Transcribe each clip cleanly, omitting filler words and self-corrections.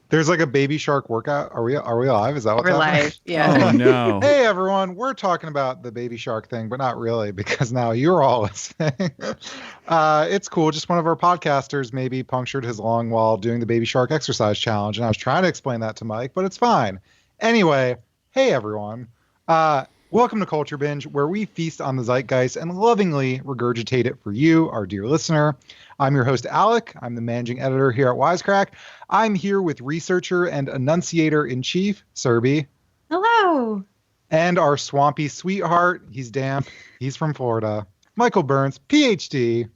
There's like a baby shark workout. Are we live? Is that what's We're happening? live. Oh Yeah. no. Hey everyone, we're talking about the baby shark thing, but not really because now you're all listening. It's cool. Just one of our podcasters maybe punctured his lung while doing the baby shark exercise challenge, and I was trying to explain that to Mike, but it's fine. Anyway, hey everyone. Welcome to Culture Binge, where we feast on the zeitgeist and lovingly regurgitate it for you, our dear listener. I'm your host, Alec. I'm the managing editor here at Wisecrack. I'm here with researcher and enunciator in chief, Serby. Hello. And our swampy sweetheart, he's damp, he's from Florida, Michael Burns, PhD.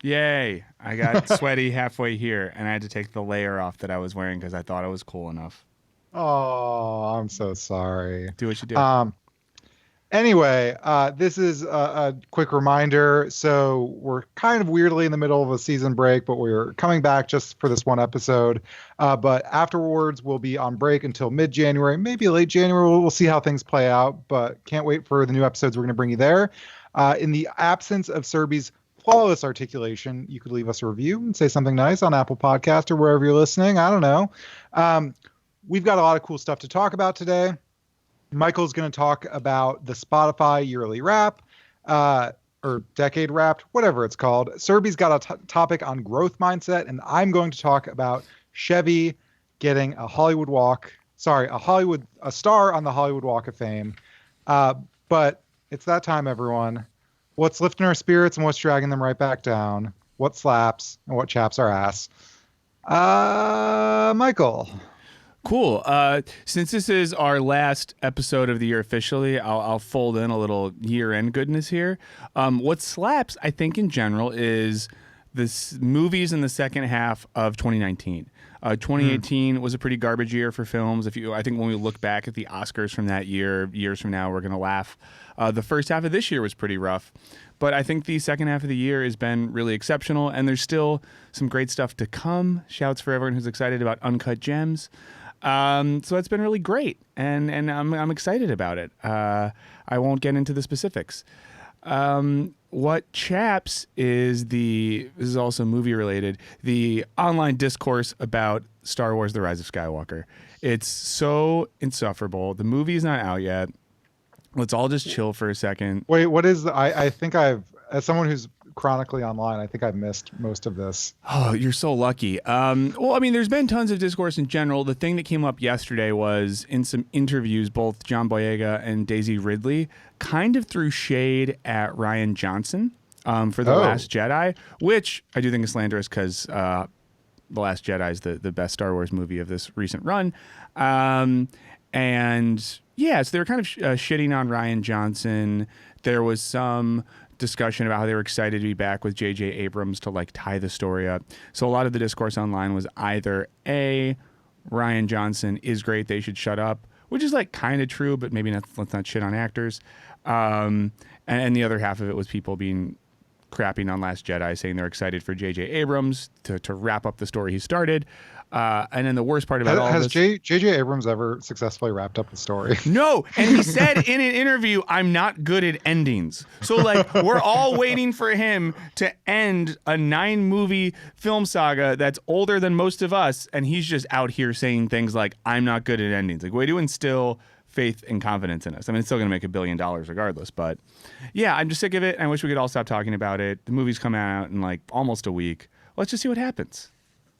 Yay. I got sweaty halfway here and I had to take the layer off that I was wearing because I thought it was cool enough. Oh, I'm so sorry. Do what you do. Anyway, this is a quick reminder. So we're kind of weirdly in the middle of a season break, but we're coming back just for this one episode. But afterwards, we'll be on break until mid-January, maybe late January. We'll see how things play out, but can't wait for the new episodes we're going to bring you there. In the absence of Serby's flawless articulation, you could leave us a review and say something nice on Apple Podcast or wherever you're listening. I don't know. We've got a lot of cool stuff to talk about today. Michael's going to talk about the Spotify yearly wrap, or decade wrapped, whatever it's called. Serby's got a topic on growth mindset, and I'm going to talk about Chevy getting a star on the Hollywood Walk of Fame. But it's that time, everyone. What's lifting our spirits and what's dragging them right back down? What slaps and what chaps our ass? Michael. Cool. Since this is our last episode of the year officially, I'll fold in a little year-end goodness here. What slaps, I think, in general, is the movies in the second half of 2019. 2018 was a pretty garbage year for films. I think when we look back at the Oscars from that year, years from now, we're going to laugh. The first half of this year was pretty rough. But I think the second half of the year has been really exceptional, and there's still some great stuff to come. Shouts for everyone who's excited about Uncut Gems. So it's been really great, and I'm excited about it. I won't get into the specifics. What chaps is this is also movie related, the online discourse about Star Wars: The Rise of Skywalker. It's so insufferable. The movie is not out yet. Let's all just chill for a second. Wait, what is I think as someone who's chronically online, I think I've missed most of this. Oh, you're so lucky. Well, I mean, there's been tons of discourse in general. The thing that came up yesterday was in some interviews, both John Boyega and Daisy Ridley kind of threw shade at Rian Johnson for The Last Jedi, which I do think is slanderous because The Last Jedi is the best Star Wars movie of this recent run. And yeah, so they were kind of shitting on Rian Johnson. There was some discussion about how they were excited to be back with J.J. Abrams to like tie the story up. So a lot of the discourse online was either A, Rian Johnson is great, they should shut up, which is like kind of true, but maybe let's not shit on actors. And the other half of it was people being crapping on Last Jedi, saying they're excited for J.J. Abrams to wrap up the story he started. And then the worst part about all has this... J.J. Abrams ever successfully wrapped up the story? No, and he said in an interview, I'm not good at endings. So, like, we're all waiting for him to end a 9-movie film saga that's older than most of us, and he's just out here saying things like, I'm not good at endings. Like, way to instill faith and confidence in us. I mean, it's still going to make $1 billion regardless, but yeah, I'm just sick of it. I wish we could all stop talking about it. The movie's come out in, like, almost a week. Let's just see what happens.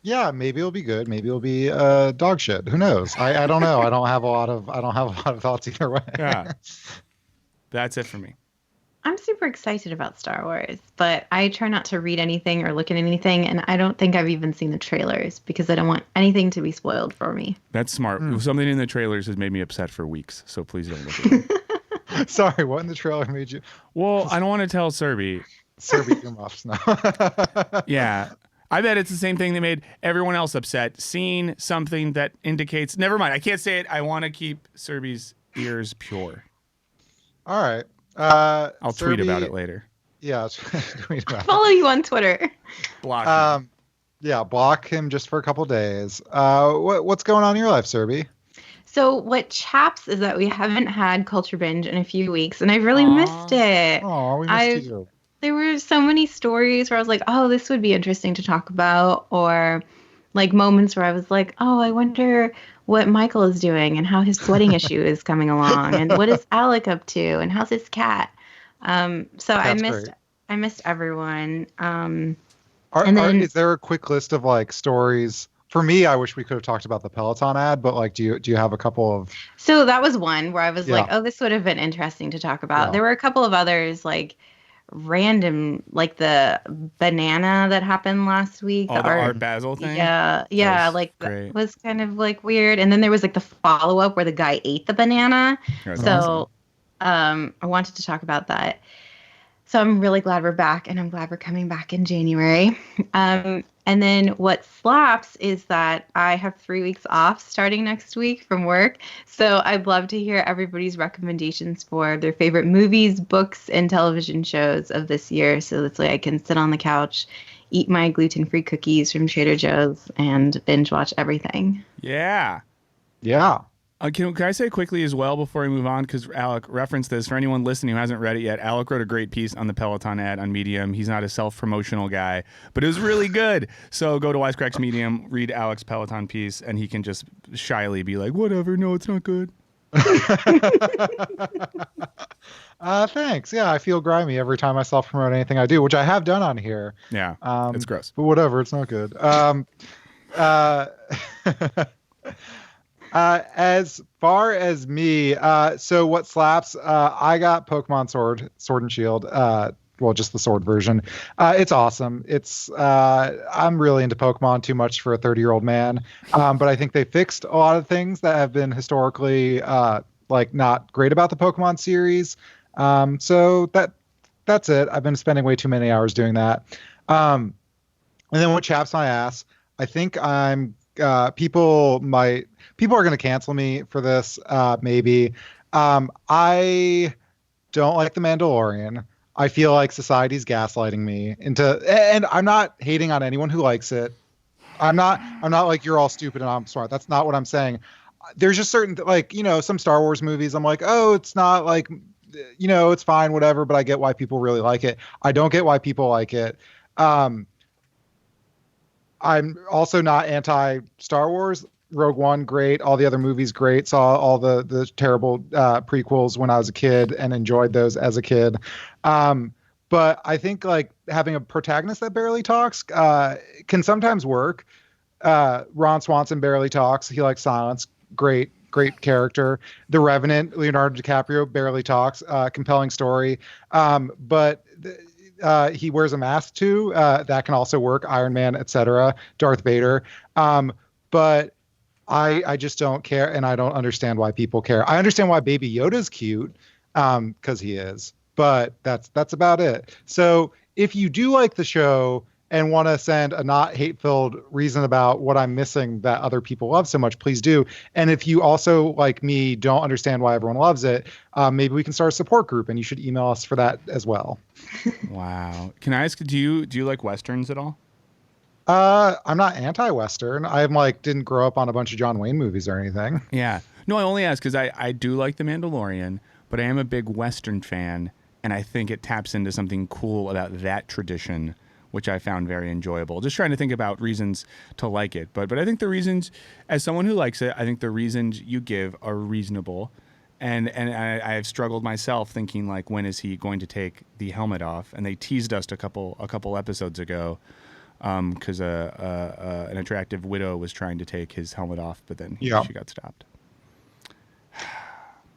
Yeah, maybe it'll be good. Maybe it'll be dog shit. Who knows? I don't know. I don't have a lot of thoughts either way. Yeah, that's it for me. I'm super excited about Star Wars, but I try not to read anything or look at anything, and I don't think I've even seen the trailers because I don't want anything to be spoiled for me. That's smart. Something in the trailers has made me upset for weeks, so please don't look at it. Sorry, what in the trailer made you? Well, I don't want to tell Serby. Serby earmuffs now. Yeah. I bet it's the same thing that made everyone else upset. Seeing something that indicates... Never mind. I can't say it. I want to keep Serby's ears pure. All right. I'll tweet about it later. Yeah. Tweet about Follow you on Twitter. Block him. Yeah, block him just for a couple days. What's going on in your life, Serby? So what chaps is that we haven't had Culture Binge in a few weeks, and I've really missed it. Oh, we missed you. There were so many stories where I was like, oh, this would be interesting to talk about, or like moments where I was like, oh, I wonder what Michael is doing and how his sweating issue is coming along and what is Alec up to and how's his cat. So Great. I missed everyone. Is there a quick list of like stories? For me, I wish we could have talked about the Peloton ad, but like, do you have a couple of? So that was one where I was like, oh, this would have been interesting to talk about. Yeah. There were a couple of others like random, like the banana that happened last week. Oh, the Art Basel thing? Yeah. That was kind of like weird. And then there was like the follow-up where the guy ate the banana. So I wanted to talk about that. So I'm really glad we're back, and I'm glad we're coming back in January. And then what slaps is that I have 3 weeks off starting next week from work. So I'd love to hear everybody's recommendations for their favorite movies, books, and television shows of this year. So that's like I can sit on the couch, eat my gluten-free cookies from Trader Joe's, and binge watch everything. Yeah. Yeah. Can I say quickly as well before we move on, because Alec referenced this. For anyone listening who hasn't read it yet, Alec wrote a great piece on the Peloton ad on Medium. He's not a self-promotional guy, but it was really good. So go to Wisecracks Medium, read Alec's Peloton piece, and he can just shyly be like, whatever, no, it's not good. Thanks. Yeah, I feel grimy every time I self-promote anything I do, which I have done on here. Yeah, it's gross. But whatever, it's not good. As far as me, so what slaps? I got Pokemon Sword and Shield. Well, just the sword version. It's awesome. I'm really into Pokemon too much for a 30-year-old man. But I think they fixed a lot of things that have been historically like not great about the Pokemon series. So that's it. I've been spending way too many hours doing that. And then what chaps my ass? I think people are going to cancel me for this. Maybe. I don't like The Mandalorian. I feel like society's gaslighting me and I'm not hating on anyone who likes it. I'm not like you're all stupid and I'm smart. That's not what I'm saying. There's just certain, like, some Star Wars movies. I'm like, oh, it's not like, it's fine, whatever, but I get why people really like it. I don't get why people like it. I'm also not anti-Star Wars. Rogue One, great. All the other movies, great. Saw all the terrible prequels when I was a kid and enjoyed those as a kid. But I think like having a protagonist that barely talks can sometimes work. Ron Swanson barely talks. He likes silence. Great character. The Revenant, Leonardo DiCaprio barely talks. Compelling story. But he wears a mask too. That can also work. Iron Man, etc. Darth Vader. But I just don't care, and I don't understand why people care. I understand why Baby Yoda's cute, because he is, but that's about it. So if you do like the show and want to send a not hate-filled reason about what I'm missing that other people love so much, please do. And if you also, like me, don't understand why everyone loves it, maybe we can start a support group, and you should email us for that as well. Wow. Can I ask, do you like Westerns at all? I'm not anti-Western. I'm like, didn't grow up on a bunch of John Wayne movies or anything. Yeah. No, I only ask because I do like The Mandalorian, but I am a big Western fan, and I think it taps into something cool about that tradition, which I found very enjoyable. Just trying to think about reasons to like it. But I think the reasons, as someone who likes it, I think the reasons you give are reasonable. And I have struggled myself thinking, like, when is he going to take the helmet off? And they teased us a couple episodes ago. Because an attractive widow was trying to take his helmet off, but then she got stopped.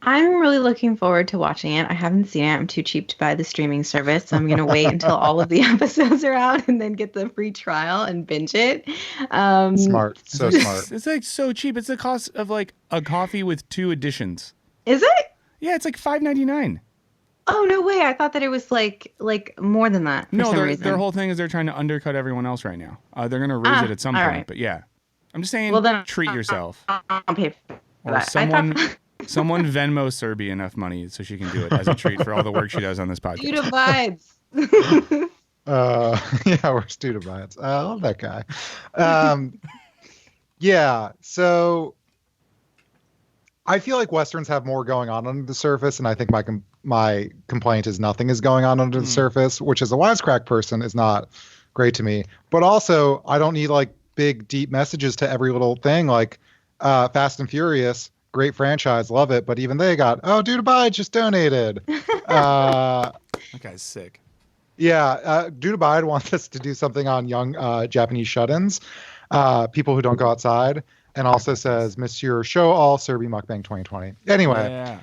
I'm really looking forward to watching it. I haven't seen it. I'm too cheap to buy the streaming service, so I'm going to wait until all of the episodes are out and then get the free trial and binge it. Smart. So smart. It's like so cheap. It's the cost of like a coffee with 2 editions. Is it? Yeah, it's like $5.99. Oh, no way. I thought that it was like more than that. No, their whole thing is they're trying to undercut everyone else right now. They're going to raise it at some point. Right. But yeah, I'm just saying, then, treat yourself. I'll pay for or that. Someone Venmo Serbi enough money so she can do it as a treat for all the work she does on this podcast. Studa vibes. Yeah, we're Studa vibes. I love that guy. Yeah, so I feel like Westerns have more going on under the surface, and I think my complaint is nothing is going on under the surface, which as a wisecrack person is not great to me. But also, I don't need like big, deep messages to every little thing, like Fast and Furious, great franchise, love it. But even they got, oh, Dude Abide just donated. That guy's sick. Yeah, Dude Abide wants us to do something on young Japanese shut-ins, people who don't go outside, and also says, Monsieur Show All Serbi Mukbang 2020. Anyway, Yeah.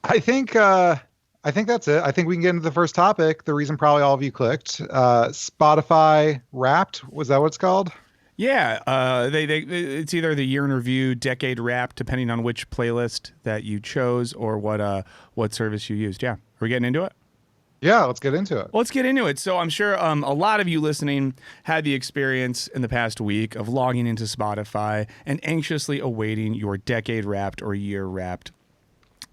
I think that's it. I think we can get into the first topic. The reason probably all of you clicked. Spotify Wrapped, was that what it's called? Yeah, it's either the year in review, decade wrap, depending on which playlist that you chose or what service you used. Yeah, are we getting into it? Yeah, let's get into it. Well, let's get into it. So I'm sure a lot of you listening had the experience in the past week of logging into Spotify and anxiously awaiting your decade wrapped or year wrapped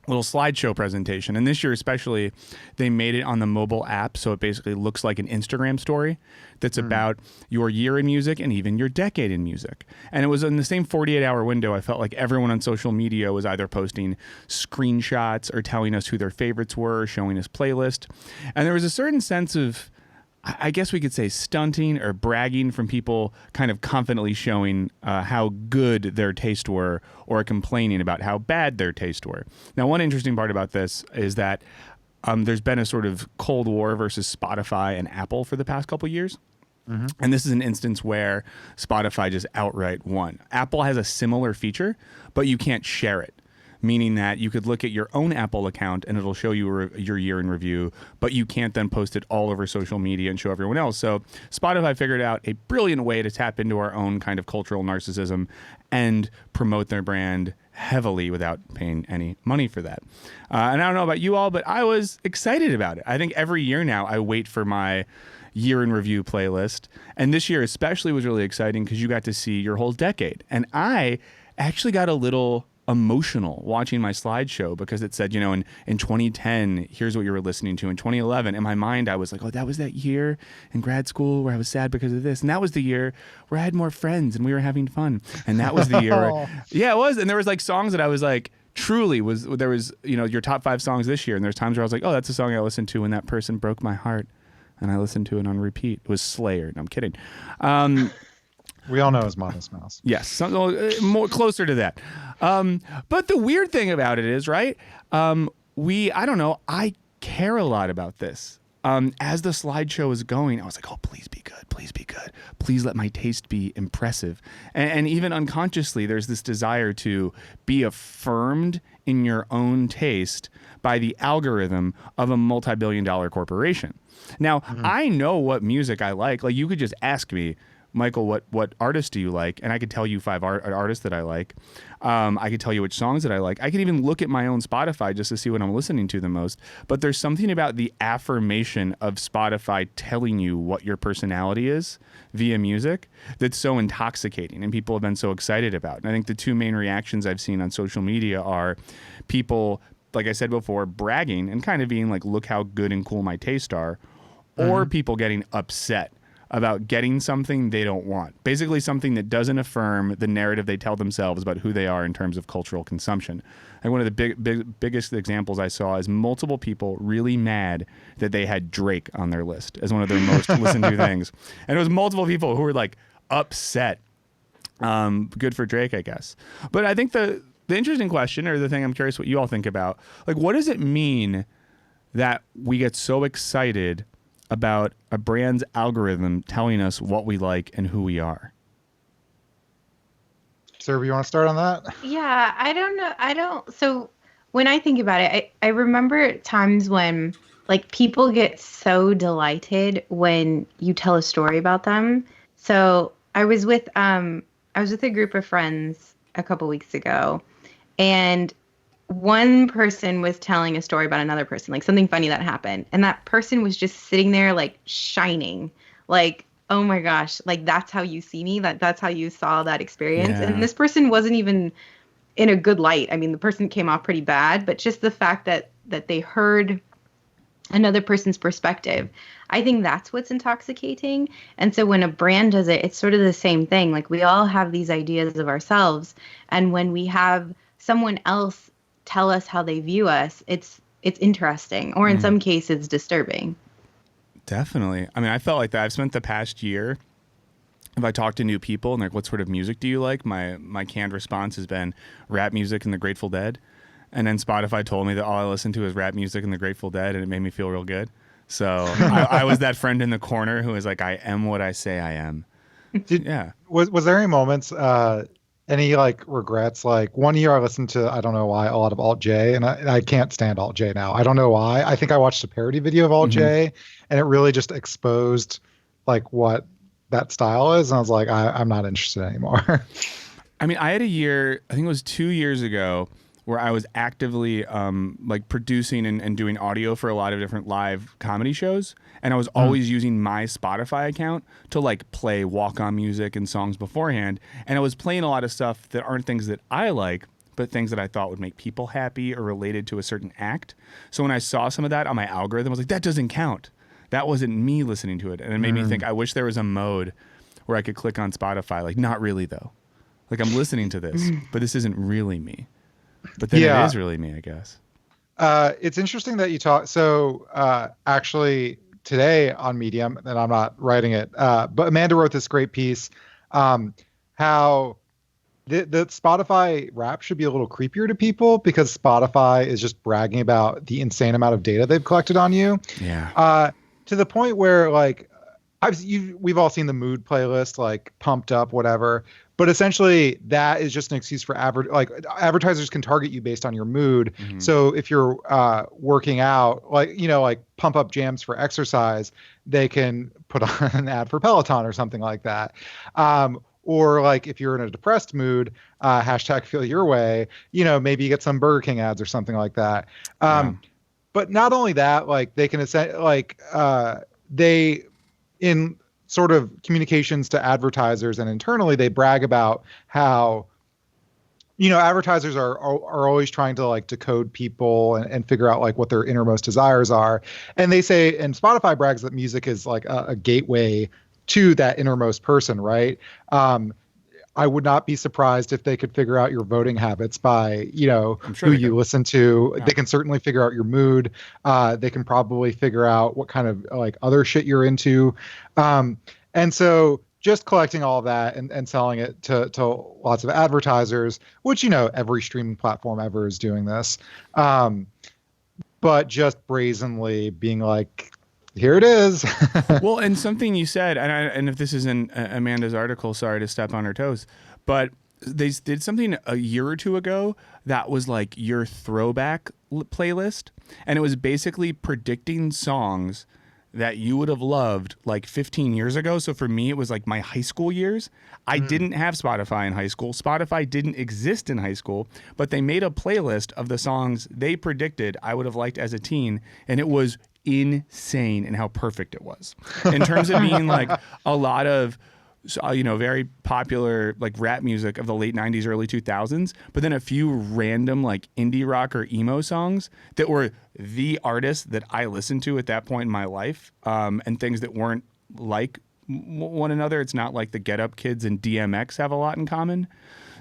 little slideshow presentation. And this year especially, they made it on the mobile app, so it basically looks like an Instagram story that's about your year in music and even your decade in music. And it was in the same 48-hour window. I felt like everyone on social media was either posting screenshots or telling us who their favorites were, showing us playlist. And there was a certain sense of, I guess we could say, stunting or bragging from people kind of confidently showing how good their taste were or complaining about how bad their taste were. Now, one interesting part about this is that there's been a sort of Cold War versus Spotify and Apple for the past couple of years. Mm-hmm. And this is an instance where Spotify just outright won. Apple has a similar feature, but you can't share it. Meaning that you could look at your own Apple account and it'll show you your year in review, but you can't then post it all over social media and show everyone else. So Spotify figured out a brilliant way to tap into our own kind of cultural narcissism and promote their brand heavily without paying any money for that. And I don't know about you all, but I was excited about it. I think every year now I wait for my year in review playlist. And this year especially was really exciting because you got to see your whole decade. And I actually got a little emotional watching my slideshow because it said, in 2010, here's what you were listening to. In 2011, in my mind, I was like, oh, that was that year in grad school where I was sad because of this. And that was the year where I had more friends and we were having fun. And that was the year. Yeah, it was. And there was like songs that I was like, there was, your top 5 songs this year. And there's times where I was like, oh, that's a song I listened to when that person broke my heart. And I listened to it on repeat. It was Slayer. No, I'm kidding. We all know it's Modest Mouse. Yes, more closer to that. But the weird thing about it is, right, I don't know, I care a lot about this. As the slideshow was going, I was like, oh, please be good. Please be good. Please let my taste be impressive. And even unconsciously, there's this desire to be affirmed in your own taste by the algorithm of a multi-billion-dollar corporation. Now, I know what music I like. Like, you could just ask me, Michael, what artists do you like? And I could tell you 5 artists that I like. I could tell you which songs that I like. I could even look at my own Spotify just to see what I'm listening to the most. But there's something about the affirmation of Spotify telling you what your personality is via music that's so intoxicating and people have been so excited about. And I think the 2 main reactions I've seen on social media are people, like I said before, bragging and kind of being like, look how good and cool my tastes are, or people getting upset about getting something they don't want. Basically something that doesn't affirm the narrative they tell themselves about who they are in terms of cultural consumption. And one of the biggest examples I saw is multiple people really mad that they had Drake on their list as one of their most listened to things. And it was multiple people who were like upset. Good for Drake, I guess. But I think the interesting question, or the thing I'm curious what you all think about, like, what does it mean that we get so excited about a brand's algorithm telling us what we like and who we are? Serbi, you want to start on that? Yeah, I don't know. So when I think about it, I remember times when like people get so delighted when you tell a story about them. So I was with a group of friends a couple weeks ago, and one person was telling a story about another person, like something funny that happened. And that person was just sitting there like shining, like, oh my gosh, like that's how you see me, that's how you saw that experience. Yeah. And this person wasn't even in a good light. I mean, the person came off pretty bad, but just the fact that they heard another person's perspective, I think that's what's intoxicating. And so when a brand does it, it's sort of the same thing. Like, we all have these ideas of ourselves. And when we have someone else tell us how they view us, it's interesting, or in some cases disturbing. Definitely. I mean, I felt like that. I've spent the past year if I talk to new people and like, what sort of music do you like? My canned response has been rap music and the Grateful Dead. And then Spotify told me that all I listen to is rap music and the Grateful Dead, and it made me feel real good. So I was that friend in the corner who was like, I am what I say I am. Was there any moments, any like regrets? Like one year I listened to, I don't know why, a lot of Alt J, and I can't stand Alt J now. I don't know why. I think I watched a parody video of Alt J, and it really just exposed like what that style is. And I was like, I'm not interested anymore. I mean, I had a year, I think it was 2 years ago, where I was actively like producing and doing audio for a lot of different live comedy shows. And I was always using my Spotify account to like play walk-on music and songs beforehand. And I was playing a lot of stuff that aren't things that I like, but things that I thought would make people happy or related to a certain act. So when I saw some of that on my algorithm, I was like, that doesn't count. That wasn't me listening to it. And it made me think, I wish there was a mode where I could click on Spotify. Like, not really though. Like, I'm listening to this, but this isn't really me. But then it is really me, I guess. It's interesting that you talk. So actually today on Medium, and I'm not writing it, but Amanda wrote this great piece, how the Spotify rap should be a little creepier to people because Spotify is just bragging about the insane amount of data they've collected on you. Yeah. To the point where like we've all seen the mood playlist, like pumped up, whatever. But essentially, that is just an excuse for advertisers can target you based on your mood. So if you're working out, like pump up jams for exercise, they can put on an ad for Peloton or something like that. Or like if you're in a depressed mood, hashtag feel your way, maybe you get some Burger King ads or something like that. But not only that, like they can in sort of communications to advertisers and internally, they brag about how, advertisers are always trying to like decode people and figure out like what their innermost desires are. And they say, and Spotify brags that music is like a gateway to that innermost person, right? I would not be surprised if they could figure out your voting habits by, who you listen to. Yeah. They can certainly figure out your mood. They can probably figure out what kind of like other shit you're into. And so just collecting all of that and selling it to lots of advertisers, which, every streaming platform ever is doing this. But just brazenly being like, here it is. Well, and something you said, and if this isn't Amanda's article, sorry to step on her toes, but they did something a year or two ago that was like your throwback playlist. And it was basically predicting songs that you would have loved like 15 years ago. So for me, it was like my high school years. I didn't have Spotify in high school. Spotify didn't exist in high school, but they made a playlist of the songs they predicted I would have liked as a teen. And it was insane in how perfect it was in terms of being like a lot of very popular like rap music of the late 90s, early 2000s, but then a few random like indie rock or emo songs that were the artists that I listened to at that point in my life, and things that weren't like one another. It's not like the Get Up Kids and DMX have a lot in common.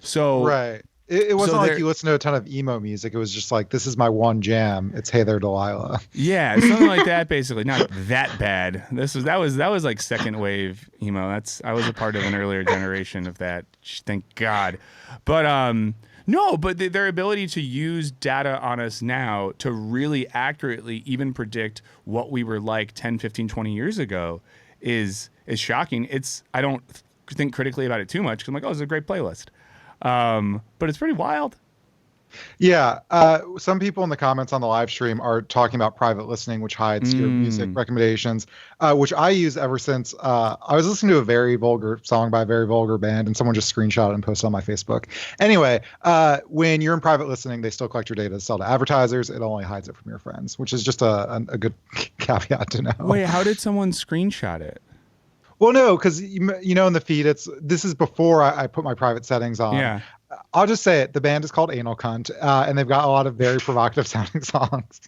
So right. It wasn't like you listened to a ton of emo music. It was just like, this is my one jam. It's Hey There, Delilah. Yeah, something like that, basically. Not that bad. That was like second wave emo. I was a part of an earlier generation of that. Thank God. But no, but their ability to use data on us now to really accurately even predict what we were like 10, 15, 20 years ago is shocking. I don't think critically about it too much because I'm like, oh, it's a great playlist. But it's pretty wild. Yeah. Some people in the comments on the live stream are talking about private listening, which hides your music recommendations, which I use ever since I was listening to a very vulgar song by a very vulgar band, and someone just screenshot it and posted on my Facebook. Anyway, when you're in private listening, they still collect your data to sell to advertisers. It only hides it from your friends, which is just a good caveat to know. Wait, how did someone screenshot it? Well, no, because in the feed, this is before I put my private settings on. Yeah. I'll just say it. The band is called Anal Cunt, and they've got a lot of very provocative sounding songs.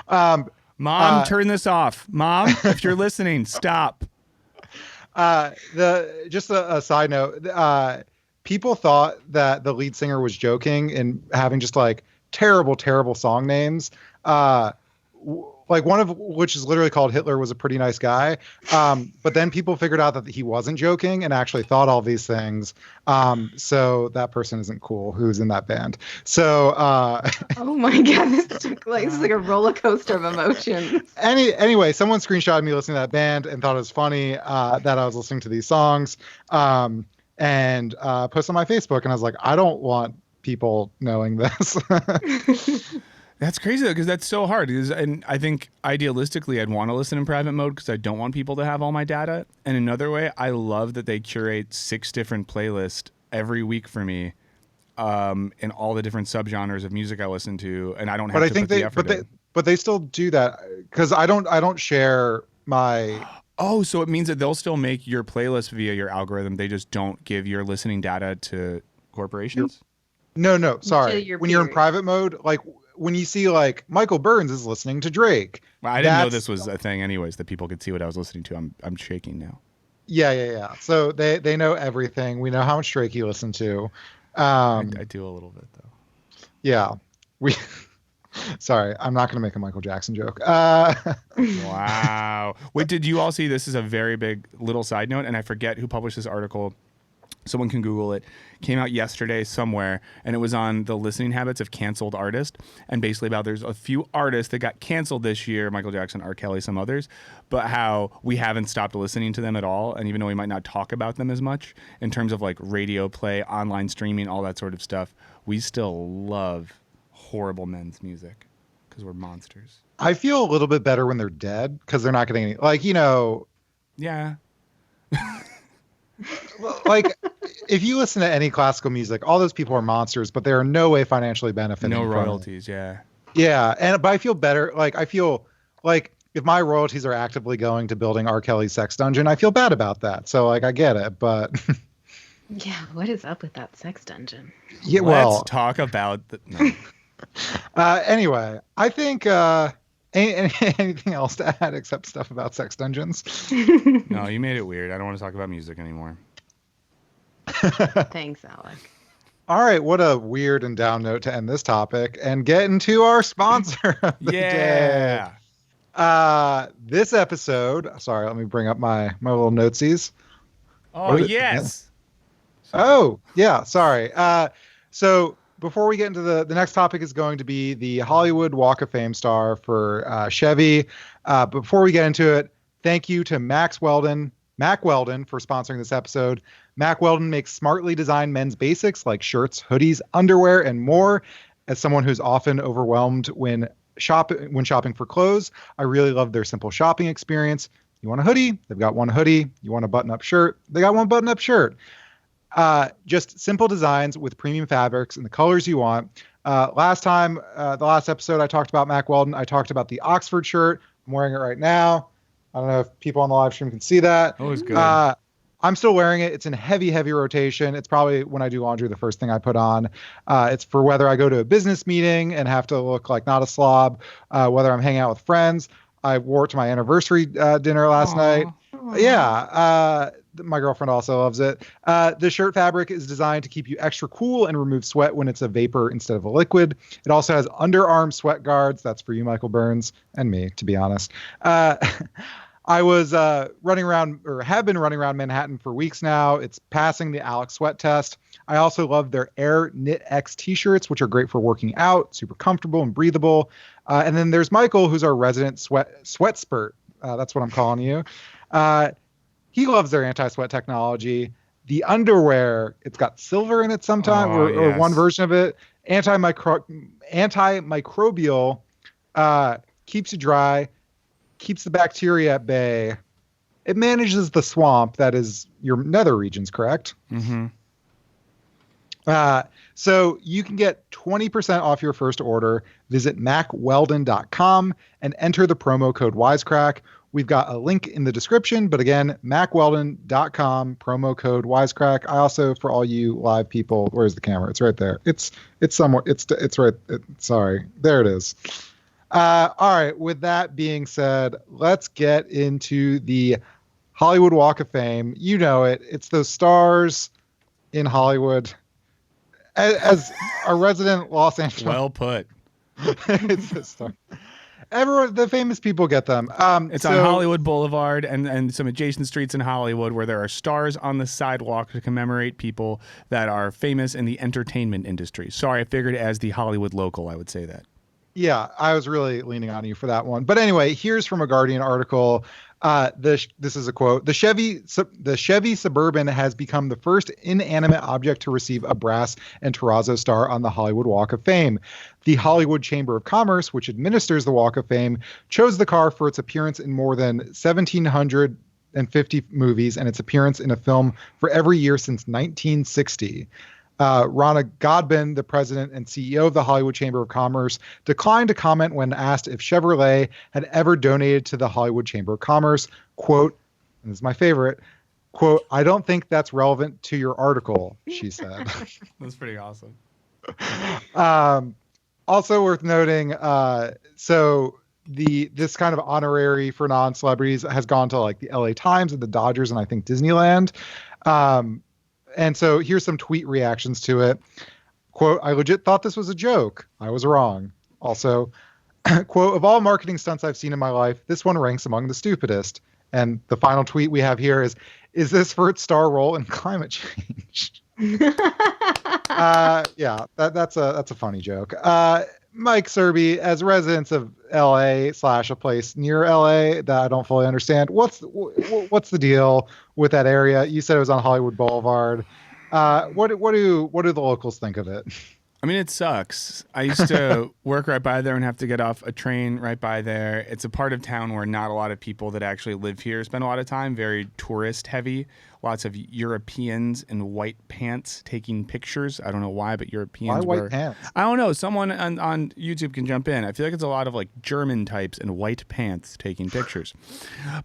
Mom, turn this off. Mom, if you're listening, stop. Just a side note. People thought that the lead singer was joking in having just like terrible, terrible song names. like one of which is literally called Hitler was a pretty nice guy. But then people figured out that he wasn't joking and actually thought all these things. So that person isn't cool who's in that band. So oh my God, this is like a roller coaster of emotions. Anyway, someone screenshotted me listening to that band and thought it was funny that I was listening to these songs and posted on my Facebook. And I was like, I don't want people knowing this. That's crazy though, because that's so hard. And I think idealistically, I'd want to listen in private mode because I don't want people to have all my data. And another way, I love that they curate 6 different playlists every week for me, in all the different subgenres of music I listen to, and I don't have to put the effort in. But they still do that because I don't share my. Oh, so it means that they'll still make your playlist via your algorithm. They just don't give your listening data to corporations. No, sorry. When you're in private mode, like. When you see like Michael Burns is listening to Drake. Well, I didn't know this was a thing anyways, that people could see what I was listening to. I'm shaking now. Yeah. So they know everything. We know how much Drake you listen to. I do a little bit though. Yeah. Sorry, I'm not going to make a Michael Jackson joke. Wow. Wait, did you all see, this is a very big little side note, and I forget who published this article. Someone can Google it. Came out yesterday somewhere, and it was on the listening habits of canceled artists, and basically about there's a few artists that got canceled this year, Michael Jackson, R. Kelly, some others, but how we haven't stopped listening to them at all, and even though we might not talk about them as much in terms of like radio play, online streaming, all that sort of stuff, we still love horrible men's music because we're monsters. I feel a little bit better when they're dead because they're not getting any, like, you know. Yeah. Like, if you listen to any classical music, all those people are monsters, but they are no way financially benefiting. No royalties, yeah. Yeah, but I feel better. Like, I feel like if my royalties are actively going to building R. Kelly's sex dungeon, I feel bad about that. So, like, I get it, but. Yeah, what is up with that sex dungeon? Yeah, Let's talk about no. Anyway, I think anything else to add except stuff about sex dungeons? No, you made it weird. I don't want to talk about music anymore. Thanks, Alec. All right, what a weird and down note to end this topic and get into our sponsor of the day. This episode, sorry, let me bring up my little notesies. Oh, yes. Oh, yeah, sorry. So before we get into the next topic is going to be the Hollywood Walk of Fame star for Chevy. Before we get into it, thank you to Mac Weldon for sponsoring this episode. Mac Weldon makes smartly designed men's basics like shirts, hoodies, underwear, and more. As someone who's often overwhelmed when shopping for clothes, I really love their simple shopping experience. You want a hoodie? They've got one hoodie. You want a button-up shirt? They got one button-up shirt. Just simple designs with premium fabrics and the colors you want. The last episode I talked about Mac Weldon, I talked about the Oxford shirt. I'm wearing it right now. I don't know if people on the live stream can see that. Oh, it's good. I'm still wearing it. It's in heavy rotation. It's probably when I do laundry, the first thing I put on. It's for whether I go to a business meeting and have to look like not a slob, whether I'm hanging out with friends. I wore it to my anniversary dinner last night. Yeah. My girlfriend also loves it. The shirt fabric is designed to keep you extra cool and remove sweat when it's a vapor instead of a liquid. It also has underarm sweat guards. That's for you, Michael Burns, and me, to be honest. I was have been running around Manhattan for weeks now. It's passing the Alex sweat test. I also love their Air Knit X t-shirts, which are great for working out, super comfortable and breathable. And then there's Michael, who's our resident sweat spurt. That's what I'm calling you. He loves their anti-sweat technology. The underwear, it's got silver in it sometimes, or one version of it. Antimicrobial, keeps you dry, keeps the bacteria at bay. It manages the swamp that is your nether regions, correct? Mm-hmm. So you can get 20% off your first order. Visit macweldon.com and enter the promo code Wisecrack. We've got a link in the description, but again, macweldon.com, promo code Wisecrack. I also, for all you live people, where's the camera? It's right there. It's somewhere. It's right. Sorry. There it is. All right. With that being said, let's get into the Hollywood Walk of Fame. You know it. It's those stars in Hollywood. As a resident Los Angeles. Well put. It's the star. Everyone, the famous people get them. It's on Hollywood Boulevard and some adjacent streets in Hollywood where there are stars on the sidewalk to commemorate people that are famous in the entertainment industry. Sorry, I figured as the Hollywood local, I would say that. Yeah, I was really leaning on you for that one. But anyway, here's from a Guardian article. This is a quote. The Chevy Suburban has become the first inanimate object to receive a brass and terrazzo star on the Hollywood Walk of Fame. The Hollywood Chamber of Commerce, which administers the Walk of Fame, chose the car for its appearance in more than 1,750 movies and its appearance in a film for every year since 1960. Rana Godbin, the president and CEO of the Hollywood Chamber of Commerce, declined to comment when asked if Chevrolet had ever donated to the Hollywood Chamber of Commerce. Quote, and this is my favorite, quote, "I don't think that's relevant to your article," she said. That's pretty awesome. Also worth noting, this kind of honorary for non-celebrities has gone to like the LA Times and the Dodgers and I think Disneyland. And so here's some tweet reactions to it. Quote, "I legit thought this was a joke. I was wrong." Also, quote, "Of all marketing stunts I've seen in my life, this one ranks among the stupidest." And the final tweet we have here is this for its star role in climate change? Yeah, that's a funny joke. Mike Serby, as residents of LA / a place near LA that I don't fully understand, what's the deal with that area? You said it was on Hollywood Boulevard. What do the locals think of it? I mean, it sucks. I used to work right by there and have to get off a train right by there. It's a part of town where not a lot of people that actually live here spend a lot of time, very tourist heavy. Lots of Europeans in white pants taking pictures. I don't know why, but Europeans Why white pants? I don't know. Someone on YouTube can jump in. I feel like it's a lot of like German types in white pants taking pictures.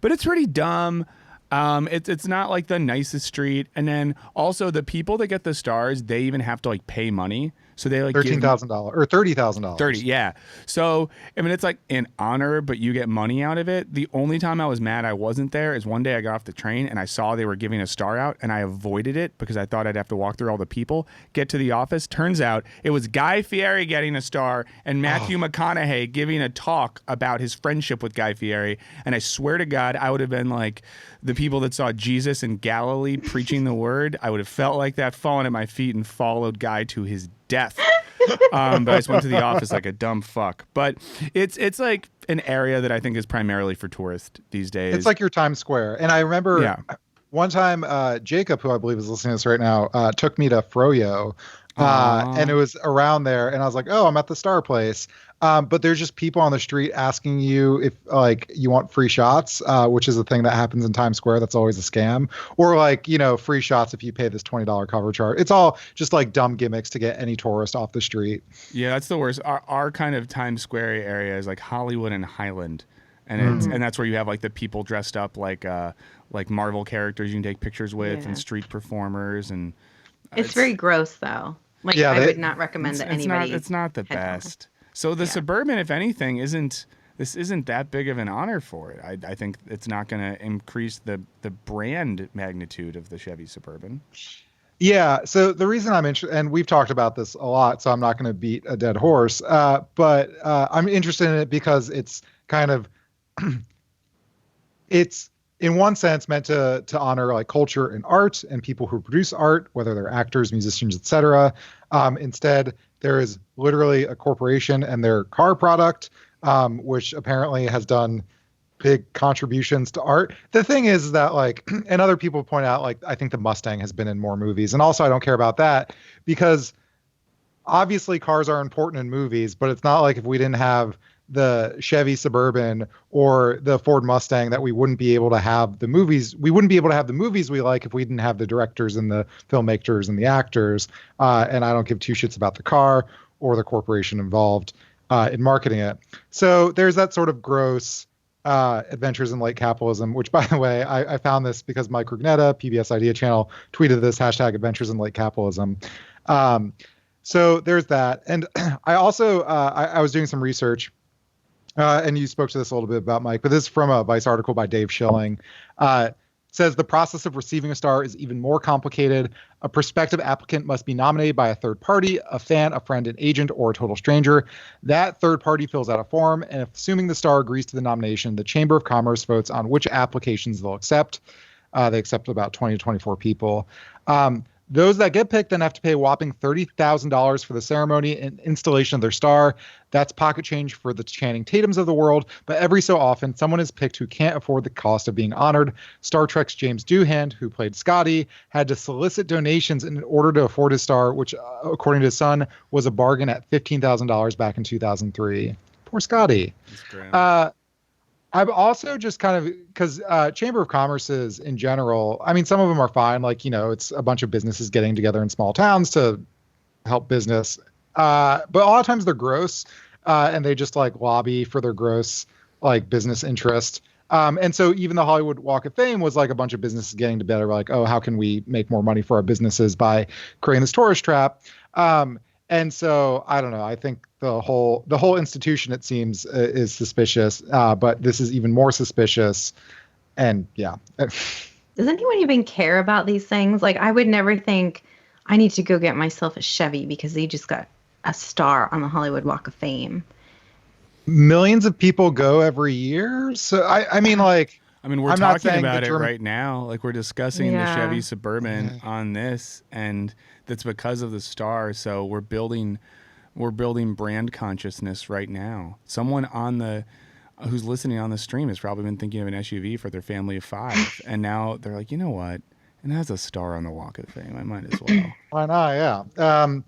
But it's pretty dumb. It's not like the nicest street. And then also the people that get the stars, they even have to like pay money. So they like $13,000 or $30,000. 30, yeah. So I mean, it's like an honor, but you get money out of it. The only time I was mad I wasn't there is one day I got off the train and I saw they were giving a star out, and I avoided it because I thought I'd have to walk through all the people. Get to the office, turns out it was Guy Fieri getting a star and Matthew McConaughey giving a talk about his friendship with Guy Fieri. And I swear to God, I would have been like the people that saw Jesus in Galilee preaching the word. I would have felt like that, fallen at my feet, and followed Guy to his death. But I just went to the office like a dumb fuck. But it's like an area that I think is primarily for tourists these days. It's like your Times Square. And I remember one time Jacob, who I believe is listening to this right now, took me to Froyo. And it was around there, and I was like, "Oh, I'm at the Star Place." But there's just people on the street asking you if like you want free shots, which is a thing that happens in Times Square. That's always a scam. Or like, free shots if you pay this $20 cover charge. It's all just like dumb gimmicks to get any tourist off the street. Yeah, that's the worst. Our kind of Times Square area is like Hollywood and Highland. And and that's where you have like the people dressed up like Marvel characters you can take pictures with, and street performers, and it's very gross though. Like, I would not recommend that anybody. It's not the best. So the Suburban, if anything, isn't that big of an honor for it. I think it's not going to increase the brand magnitude of the Chevy Suburban. Yeah. So the reason I'm interested, and we've talked about this a lot, so I'm not going to beat a dead horse, but I'm interested in it because it's kind of, it's in one sense meant to honor like culture and art and people who produce art, whether they're actors, musicians, etc. Instead, there is literally a corporation and their car product, which apparently has done big contributions to art. The thing is that like, and other people point out, like, I think the Mustang has been in more movies, and also I don't care about that because obviously cars are important in movies, but it's not like if we didn't have the Chevy Suburban or the Ford Mustang that we wouldn't be able to have the movies. We wouldn't be able to have the movies we like if we didn't have the directors and the filmmakers and the actors. And I don't give two shits about the car or the corporation involved in marketing it. So there's that sort of gross Adventures in Late Capitalism, which, by the way, I found this because Mike Rugnetta, PBS Idea Channel, tweeted this hashtag Adventures in Late Capitalism. So there's that. And I also, I was doing some research, and you spoke to this a little bit about, Mike, but this is from a Vice article by Dave Schilling. says the process of receiving a star is even more complicated. A prospective applicant must be nominated by a third party, a fan, a friend, an agent, or a total stranger. That third party fills out a form, and if assuming the star agrees to the nomination, the Chamber of Commerce votes on which applications they'll accept. They accept about 20 to 24 people. Those that get picked then have to pay a whopping $30,000 for the ceremony and installation of their star. That's pocket change for the Channing Tatums of the world, but every so often, someone is picked who can't afford the cost of being honored. Star Trek's James Doohan, who played Scotty, had to solicit donations in order to afford his star, which, according to his son, was a bargain at $15,000 back in 2003. Poor Scotty. I've also just kind of, because Chamber of Commerce's in general, I mean, some of them are fine. Like, it's a bunch of businesses getting together in small towns to help business. But a lot of times they're gross and they just like lobby for their gross like business interest. And so even the Hollywood Walk of Fame was like a bunch of businesses getting together like, oh, how can we make more money for our businesses by creating this tourist trap? And so I don't know. I think the whole institution, it seems, is suspicious. But this is even more suspicious. And yeah. Does anyone even care about these things? Like, I would never think I need to go get myself a Chevy because they just got a star on the Hollywood Walk of Fame. Millions of people go every year. So I mean, like. I mean, we're talking about it right now. Like, we're discussing the Chevy Suburban on this, and that's because of the star. So we're building brand consciousness right now. Someone who's listening on the stream has probably been thinking of an SUV for their family of 5, and now they're like, you know what? And it has a star on the Walk of Fame. I might as well. Why not? Yeah.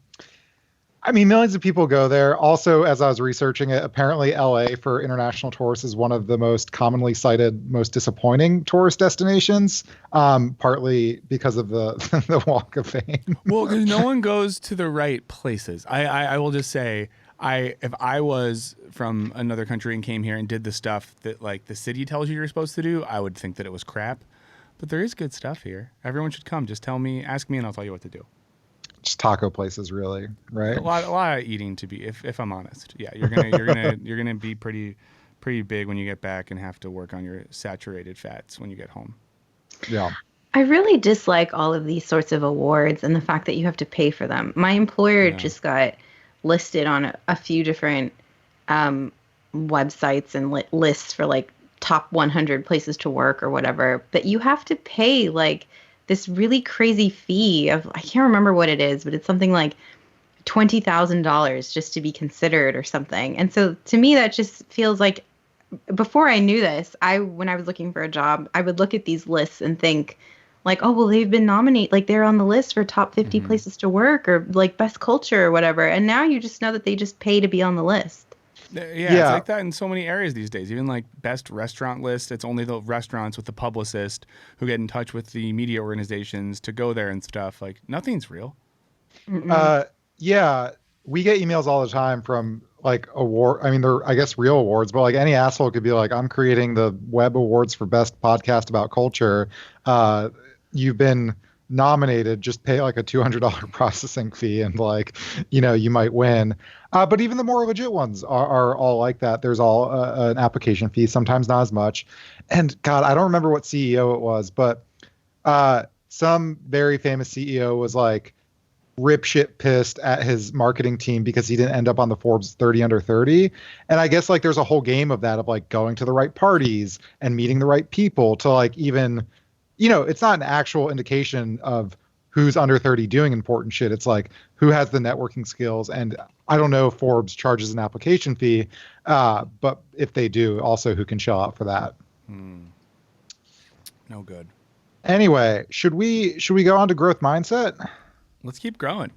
I mean, millions of people go there. Also, as I was researching it, apparently LA for international tourists is one of the most commonly cited, most disappointing tourist destinations, partly because of the the Walk of Fame. Well, because no one goes to the right places. I will just say, if I was from another country and came here and did the stuff that like the city tells you you're supposed to do, I would think that it was crap. But there is good stuff here. Everyone should come. Just ask me, and I'll tell you what to do. Just taco places, really, right? A lot of eating, to be, if I'm honest. Yeah, you're gonna be pretty big when you get back and have to work on your saturated fats when you get home. Yeah. I really dislike all of these sorts of awards and the fact that you have to pay for them. My employer just got listed on a few different websites and lists for like top 100 places to work or whatever, but you have to pay like this really crazy fee of, I can't remember what it is, but it's something like $20,000 just to be considered or something. And so to me, that just feels like, before I knew this, when I was looking for a job, I would look at these lists and think like, oh, well, they've been nominated, like they're on the list for top 50 places to work or like best culture or whatever. And now you just know that they just pay to be on the list. Yeah, it's like that in so many areas these days. Even like best restaurant list, it's only the restaurants with the publicist who get in touch with the media organizations to go there and stuff. Like, nothing's real. Yeah, we get emails all the time from like award. I mean, they're, I guess, real awards, but like any asshole could be like, I'm creating the web awards for best podcast about culture. You've been nominated, just pay like a $200 processing fee and like, you might win. But even the more legit ones are all like that. There's all an application fee, sometimes not as much. And God, I don't remember what CEO it was, but some very famous CEO was like rip shit pissed at his marketing team because he didn't end up on the Forbes 30 under 30. And I guess like there's a whole game of that, of like going to the right parties and meeting the right people to like even, it's not an actual indication of who's under 30 doing important shit. It's like who has the networking skills. And I don't know if Forbes charges an application fee, but if they do, also who can shell out for that. No good. Anyway, should we go on to growth mindset? Let's keep growing.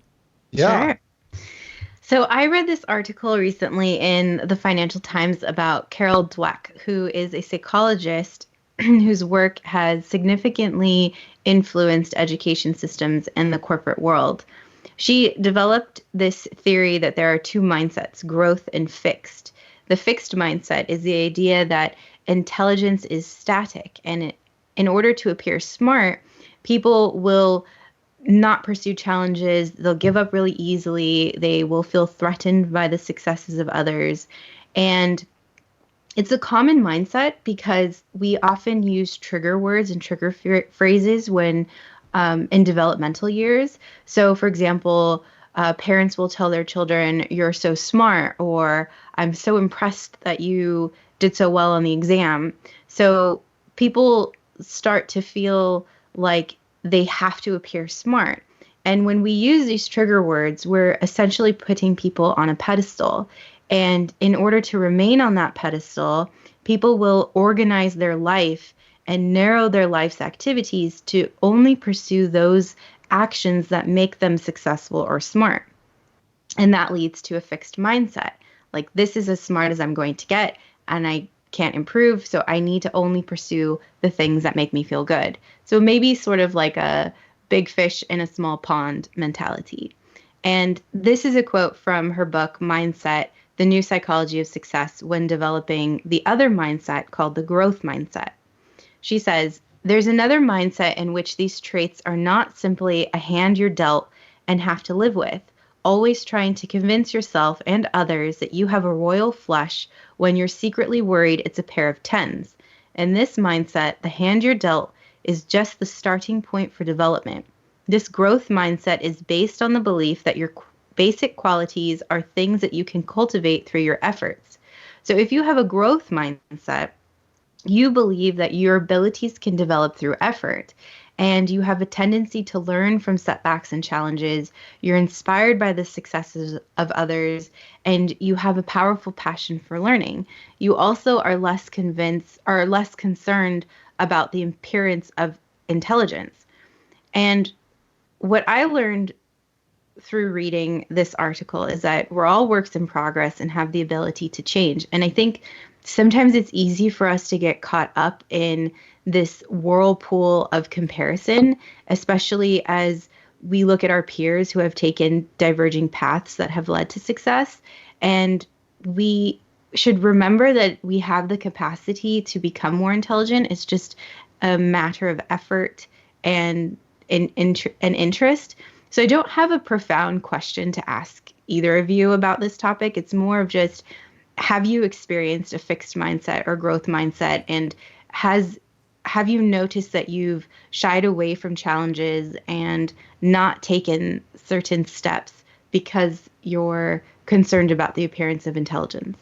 Yeah. Sure. So I read this article recently in the Financial Times about Carol Dweck, who is a psychologist whose work has significantly influenced education systems and the corporate world. She developed this theory that there are two mindsets, growth and fixed. The fixed mindset is the idea that intelligence is static, and in order to appear smart, people will not pursue challenges. They'll give up really easily. They will feel threatened by the successes of others. And It's a common mindset because we often use trigger words and trigger phrases when in developmental years. So, for example, parents will tell their children, "You're so smart," or "I'm so impressed that you did so well on the exam." So people start to feel like they have to appear smart. And when we use these trigger words, we're essentially putting people on a pedestal. And in order to remain on that pedestal, people will organize their life and narrow their life's activities to only pursue those actions that make them successful or smart. And that leads to a fixed mindset. Like, this is as smart as I'm going to get, and I can't improve, so I need to only pursue the things that make me feel good. So maybe sort of like a big fish in a small pond mentality. And this is a quote from her book, Mindset: The New Psychology of Success, when developing the other mindset called the growth mindset. She says, "There's another mindset in which these traits are not simply a hand you're dealt and have to live with, always trying to convince yourself and others that you have a royal flush when you're secretly worried it's a pair of tens. In this mindset, the hand you're dealt is just the starting point for development. This growth mindset is based on the belief that your basic qualities are things that you can cultivate through your efforts. So if you have a growth mindset, you believe that your abilities can develop through effort, and you have a tendency to learn from setbacks and challenges. You're inspired by the successes of others, and you have a powerful passion for learning. You also are less concerned about the appearance of intelligence." And what I learned through reading this article is that we're all works in progress and have the ability to change. And I think sometimes it's easy for us to get caught up in this whirlpool of comparison, especially as we look at our peers who have taken diverging paths that have led to success. And we should remember that we have the capacity to become more intelligent. It's just a matter of effort and interest. So I don't have a profound question to ask either of you about this topic. It's more of just, have you experienced a fixed mindset or growth mindset? And have you noticed that you've shied away from challenges and not taken certain steps because you're concerned about the appearance of intelligence?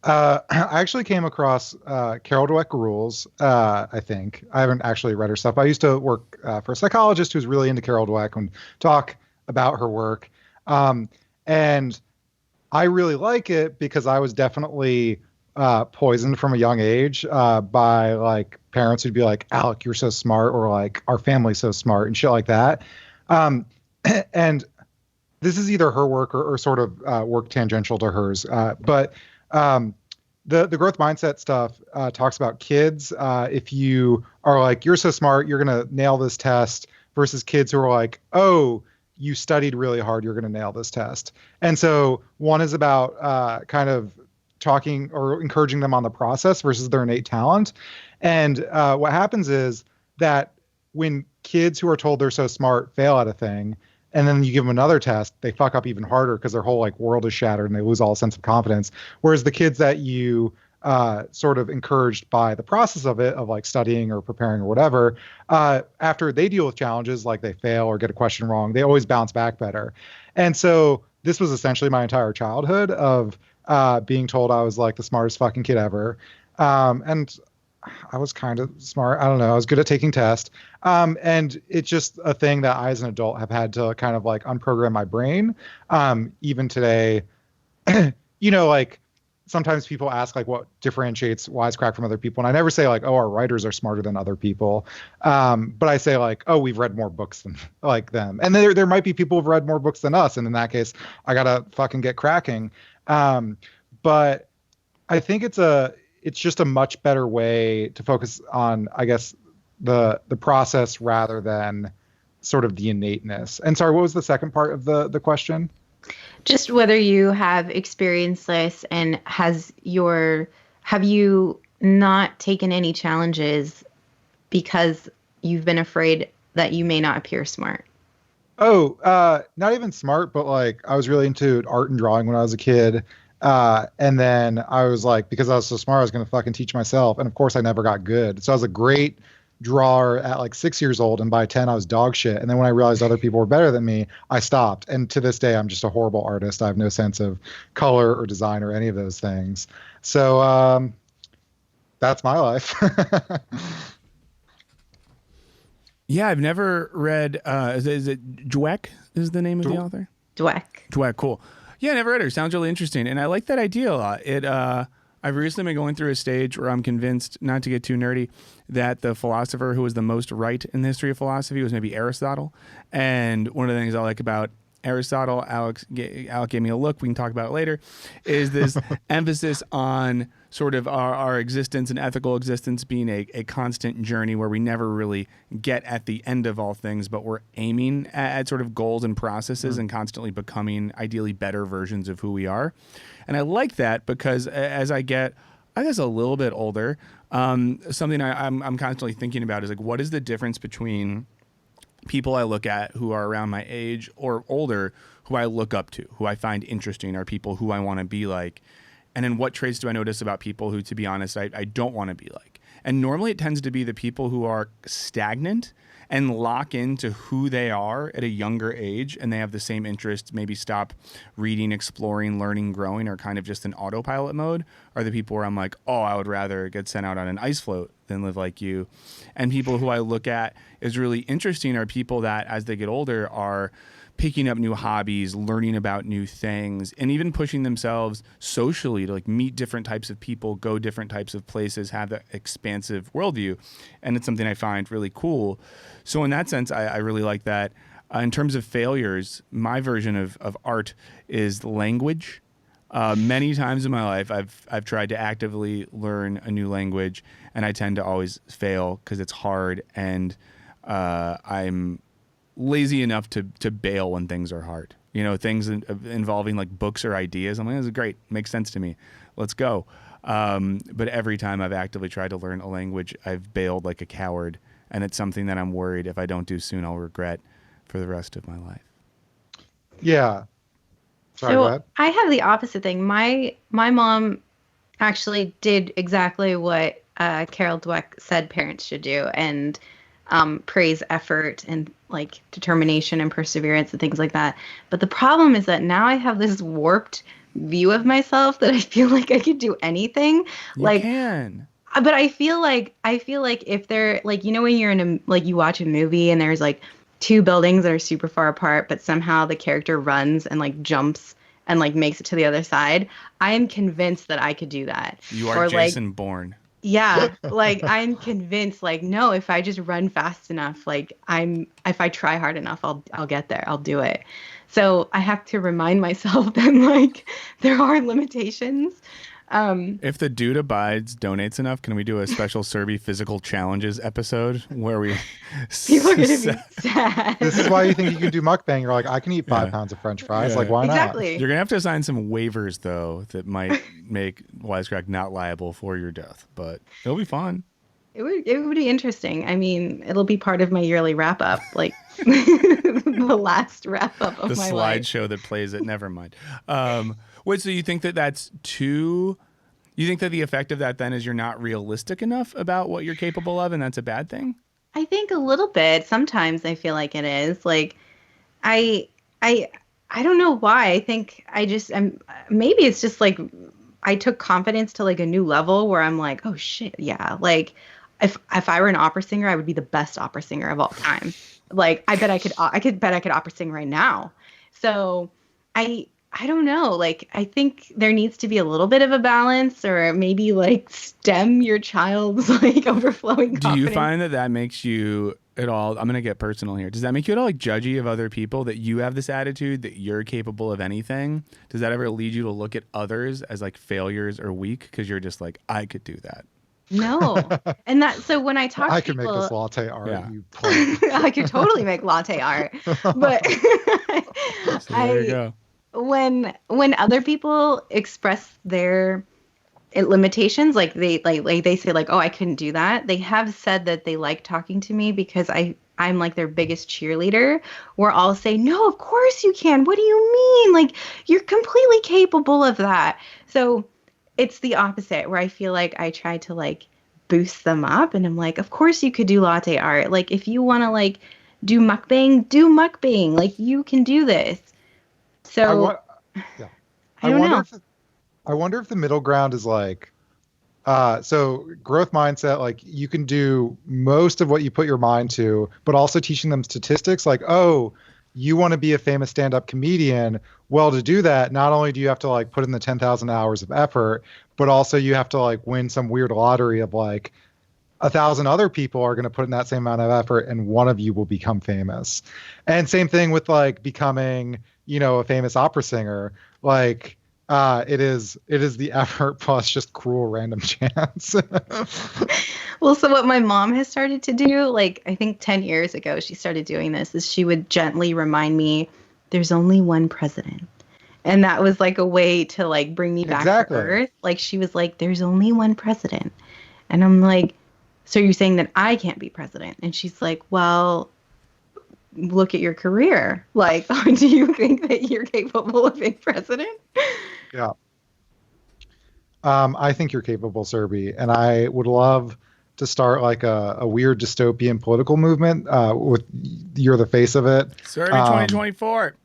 I actually came across Carol Dweck Rules, I think. I haven't actually read her stuff. I used to work for a psychologist who's really into Carol Dweck and talk about her work. And I really like it because I was definitely poisoned from a young age by like parents who'd be like, "Alec, you're so smart," or like, "Our family's so smart," and shit like that. And this is either her work or sort of work tangential to hers. But the growth mindset stuff talks about kids. If you are like, "You're so smart, you're going to nail this test," versus kids who are like, "Oh, you studied really hard, you're going to nail this test." And so one is about kind of talking or encouraging them on the process versus their innate talent. And what happens is that when kids who are told they're so smart fail at a thing, and then you give them another test, they fuck up even harder because their whole like world is shattered and they lose all sense of confidence. Whereas the kids that you sort of encouraged by the process of it, of like studying or preparing or whatever, after they deal with challenges, like they fail or get a question wrong, they always bounce back better. And so this was essentially my entire childhood of being told I was like the smartest fucking kid ever. And I was kind of smart. I don't know. I was good at taking tests. And it's just a thing that I, as an adult, have had to kind of like unprogram my brain. Even today, like sometimes people ask like what differentiates Wisecrack from other people. And I never say like, "Oh, our writers are smarter than other people." But I say like, "Oh, we've read more books than like them." And there might be people who've read more books than us. And in that case, I got to fucking get cracking. But I think it's just a much better way to focus on, I guess, the process rather than sort of the innateness. And sorry, what was the second part of the question? Just whether you have experienced this, and have you not taken any challenges because you've been afraid that you may not appear smart? Oh, not even smart, but like I was really into art and drawing when I was a kid. And then I was like, because I was so smart, I was going to fucking teach myself. And of course, I never got good. So I was a great drawer at like 6 years old. And by 10, I was dog shit. And then when I realized other people were better than me, I stopped. And to this day, I'm just a horrible artist. I have no sense of color or design or any of those things. So that's my life. Yeah, I've never read. Is it Dweck? Is the name of the author? Dweck. Cool. Yeah, I never read her. Sounds really interesting, and I like that idea a lot. I've recently been going through a stage where I'm convinced, not to get too nerdy, that the philosopher who was the most right in the history of philosophy was maybe Aristotle. And one of the things I like about Aristotle, Alec gave me a look, we can talk about it later, is this emphasis on sort of our existence and ethical existence being a constant journey where we never really get at the end of all things, but we're aiming at sort of goals and processes and constantly becoming ideally better versions of who we are. And I like that because as I get, I guess, a little bit older, something I'm constantly thinking about is like, what is the difference between people I look at who are around my age or older, who I look up to, who I find interesting, are people who I want to be like? And then what traits do I notice about people who, to be honest, I don't want to be like? And normally it tends to be the people who are stagnant and lock into who they are at a younger age, and they have the same interests, maybe stop reading, exploring, learning, growing, or kind of just in autopilot mode, are the people where I'm like, oh, I would rather get sent out on an ice float than live like you. And people who I look at as really interesting are people that, as they get older, are picking up new hobbies, learning about new things, and even pushing themselves socially to like meet different types of people, go different types of places, have that expansive worldview. And it's something I find really cool. So in that sense, I really like that. In terms of failures, my version of art is language. Many times in my life, I've tried to actively learn a new language, and I tend to always fail because it's hard, and I'm lazy enough to bail when things are hard. You know, things involving like books or ideas. I'm like, this is great. Makes sense to me. Let's go. But every time I've actively tried to learn a language, I've bailed like a coward. And it's something that I'm worried if I don't do soon, I'll regret for the rest of my life. Yeah. Sorry, go ahead. I have the opposite thing. My mom actually did exactly what Carol Dweck said parents should do, and praise effort and like determination and perseverance and things like that. But the problem is that now I have this warped view of myself that I feel like I could do anything. You can. But I feel like if they're like, you know, when you're in a, like you watch a movie and there's like two buildings that are super far apart, but somehow the character runs and like jumps and like makes it to the other side. I am convinced that I could do that. You are Jason Bourne. Yeah, like I'm convinced, like, no, if I just run fast enough, like if I try hard enough, I'll get there. I'll do it. So I have to remind myself that like there are limitations. If the dude abides donates enough, can we do a special Serby physical challenges episode where we people are gonna be sad? This is why you think you can do mukbang. You're like, I can eat 5 pounds of French fries. Like, why not? Exactly. You're gonna have to sign some waivers though that might make Wisecrack not liable for your death, but it'll be fun. It would be interesting. I mean, it'll be part of my yearly wrap up, like the last wrap up of my life. The slideshow that plays it. Never mind. Wait, so you think that that's too? You think that the effect of that then is you're not realistic enough about what you're capable of, and that's a bad thing? I think a little bit. Sometimes I feel like it is. Like, I don't know why. I think maybe it's just like I took confidence to like a new level where I'm like, oh shit, yeah. Like, if I were an opera singer, I would be the best opera singer of all time. Like, I bet I could opera sing right now. So I don't know. Like, I think there needs to be a little bit of a balance, or maybe like stem your child's like overflowing confidence. Do you find that makes you at all, I'm going to get personal here. Does that make you at all like judgy of other people, that you have this attitude that you're capable of anything? Does that ever lead you to look at others as like failures or weak? Because you're just like, I could do that. No. And so when I talk to could people, make this latte art. Yeah. You play. I could totally make latte art. But So there you go. When other people express their limitations, like they say like, oh, I couldn't do that. They have said that they like talking to me because I I'm like their biggest cheerleader, where I'll say, no, of course you can. What do you mean? Like, you're completely capable of that. So it's the opposite, where I feel like I try to like boost them up, and I'm like, of course you could do latte art. Like, if you want to like do mukbang. Like, you can do this. So I don't know. I wonder if the middle ground is like, so growth mindset, like you can do most of what you put your mind to, but also teaching them statistics like, oh, you want to be a famous stand-up comedian. Well, to do that, not only do you have to like put in the 10,000 hours of effort, but also you have to like win some weird lottery of like 1,000 other people are going to put in that same amount of effort and one of you will become famous. And same thing with like becoming, a famous opera singer. Like, it is the effort plus just cruel random chance. Well, so what my mom has started to do, like I think 10 years ago, she started doing this, is she would gently remind me, there's only one president. And that was like a way to like bring me back to earth. Like, she was like, there's only one president. And I'm like, so you're saying that I can't be president? And she's like, well, look at your career. Like, do you think that you're capable of being president? Yeah. I think you're capable, Serby, and I would love to start like a weird dystopian political movement with you're the face of it. Serby 2024.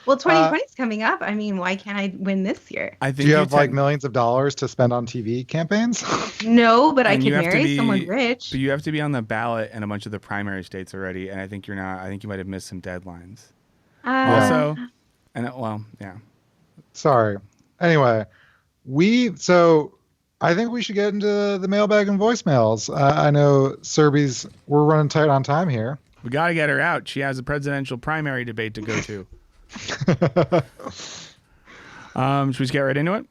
Well, 2020 is coming up. I mean, why can't I win this year? I think do you have like millions of dollars to spend on TV campaigns? No, but I could marry someone rich. But you have to be on the ballot in a bunch of the primary states already, and I think you're not. I think you might have missed some deadlines. Also, yeah. Sorry. Anyway, I think we should get into the mailbag and voicemails. I know we're running tight on time here. We got to get her out. She has a presidential primary debate to go to. Should we just get right into it?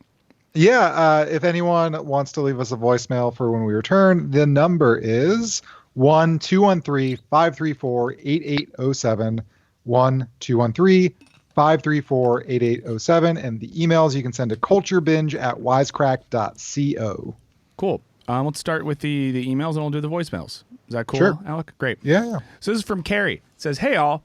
Yeah. If anyone wants to leave us a voicemail for when we return, the number is 1-213-534-8807. 1-213-534-8807. And the emails you can send to culturebinge@wisecrack.co. Cool. Let's start with the emails and we'll do the voicemails. Is that cool, sure. Alec? Great. Yeah. So this is from Carrie. It says, hey, all.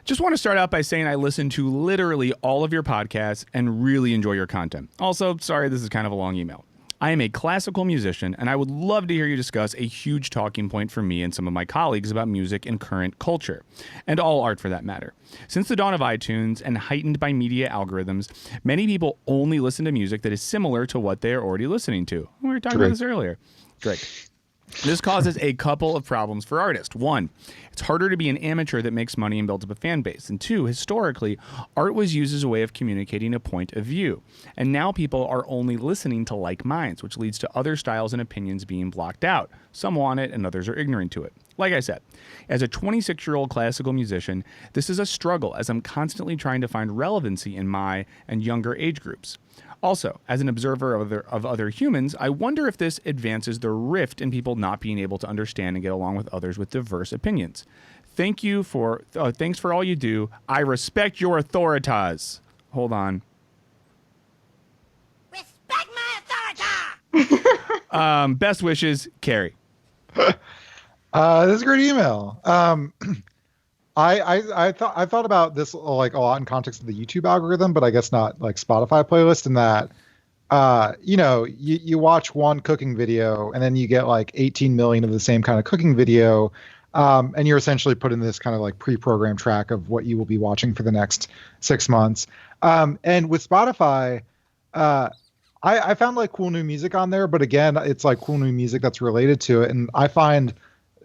Just want to start out by saying I listen to literally all of your podcasts and really enjoy your content. Also, sorry, this is kind of a long email. I am a classical musician, and I would love to hear you discuss a huge talking point for me and some of my colleagues about music and current culture, and all art for that matter. Since the dawn of iTunes and heightened by media algorithms, many people only listen to music that is similar to what they are already listening to. We were talking about this earlier. Drake. This causes a couple of problems for artists. One, it's harder to be an amateur that makes money and builds up a fan base. And two, historically, art was used as a way of communicating a point of view. And now people are only listening to like minds, which leads to other styles and opinions being blocked out. Some want it and others are ignorant to it. Like I said, as a 26-year-old classical musician, this is a struggle as I'm constantly trying to find relevancy in my and younger age groups. Also, as an observer of other humans, I wonder if this advances the rift in people not being able to understand and get along with others with diverse opinions. Thanks for all you do. I respect your authoritas. Hold on. Respect my authority. Best wishes, Carrie. This is a great email. I thought about this like a lot in context of the YouTube algorithm, but I guess not like Spotify playlist, in that you watch one cooking video and then you get like 18 million of the same kind of cooking video, and you're essentially put in this kind of like pre-programmed track of what you will be watching for the next 6 months. And with Spotify, I found like cool new music on there, but again, it's like cool new music that's related to it, and I find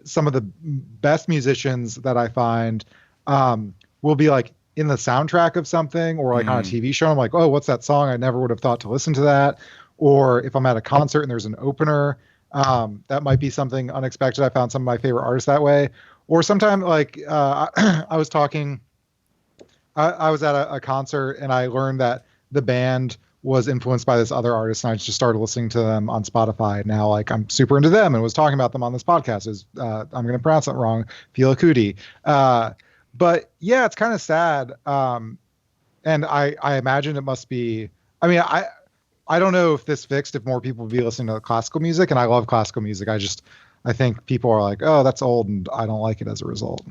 some of the best musicians that I find will be like in the soundtrack of something or like on a TV show. I'm like, oh, what's that song? I never would have thought to listen to that. Or if I'm at a concert and there's an opener, that might be something unexpected. I found some of my favorite artists that way. Or sometimes like I was at a concert and I learned that the band was influenced by this other artist, and I just started listening to them on Spotify. Now, like, I'm super into them and was talking about them on this podcast. I'm going to pronounce it wrong, Fela Kuti. But yeah, it's kind of sad. And I imagine it must be, I mean, I don't know if this fixed if more people would be listening to classical music, and I love classical music. I think people are like, oh, that's old, and I don't like it as a result.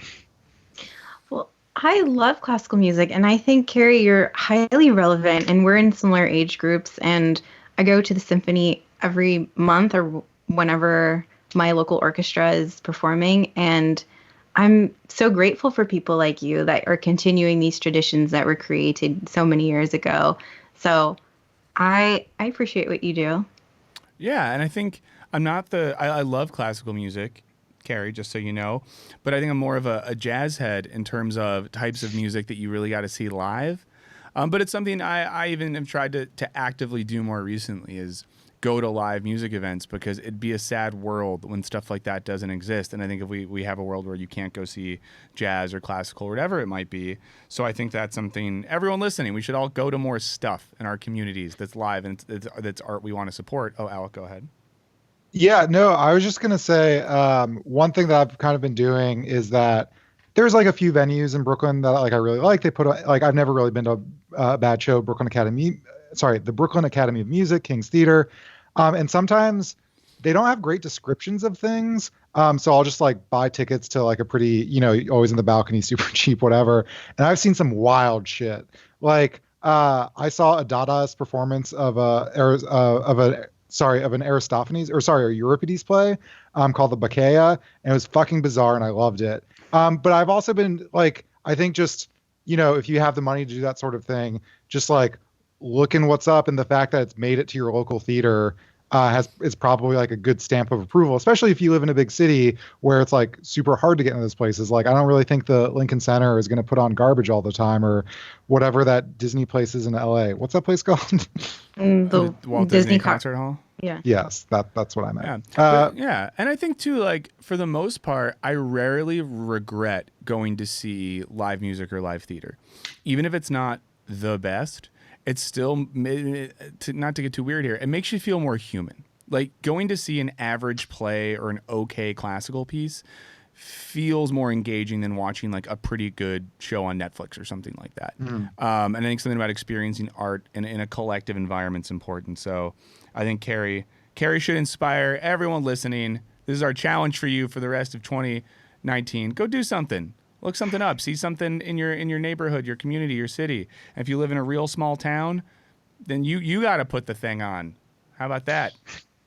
Well, I love classical music, and I think, Carrie, you're highly relevant, and we're in similar age groups, and I go to the symphony every month or whenever my local orchestra is performing, and I'm so grateful for people like you that are continuing these traditions that were created so many years ago. So I appreciate what you do. Yeah, and I think I'm not I love classical music, Carrie, just so you know, but I think I'm more of a jazz head in terms of types of music that you really got to see live. But it's something I even have tried to actively do more recently is go to live music events, because it'd be a sad world when stuff like that doesn't exist. And I think if we have a world where you can't go see jazz or classical or whatever it might be. So I think that's something, everyone listening, we should all go to more stuff in our communities that's live and that's art we want to support. Oh, Alec, go ahead. Yeah, no, I was just gonna say one thing that I've kind of been doing is that there's like a few venues in Brooklyn that like I really like. They put like I've never really been to a bad show. The Brooklyn Academy of Music, King's Theater, and sometimes they don't have great descriptions of things. So I'll just like buy tickets to like a pretty, always in the balcony, super cheap, whatever. And I've seen some wild shit. Like I saw a Dadaist performance of an a Euripides play called the Bacchaea, and it was fucking bizarre, and I loved it. But I've also been like, I think just, if you have the money to do that sort of thing, just like looking what's up, and the fact that it's made it to your local theater is probably like a good stamp of approval, especially if you live in a big city where it's like super hard to get into those places. Like, I don't really think the Lincoln Center is going to put on garbage all the time, or whatever that Disney place is in LA. What's that place called? The Walt Disney Concert Hall. Yeah. Yes, that's what I meant. Yeah. And I think too, like for the most part, I rarely regret going to see live music or live theater, even if it's not the best. It's still, not to get too weird here, it makes you feel more human. Like going to see an average play or an okay classical piece feels more engaging than watching like a pretty good show on Netflix or something like that. And I think something about experiencing art in a collective environment is important. So I think Carrie should inspire everyone listening. This is our challenge for you for the rest of 2019. Go do something. Look something up. See something in your neighborhood, your community, your city. And if you live in a real small town, then you got to put the thing on. How about that?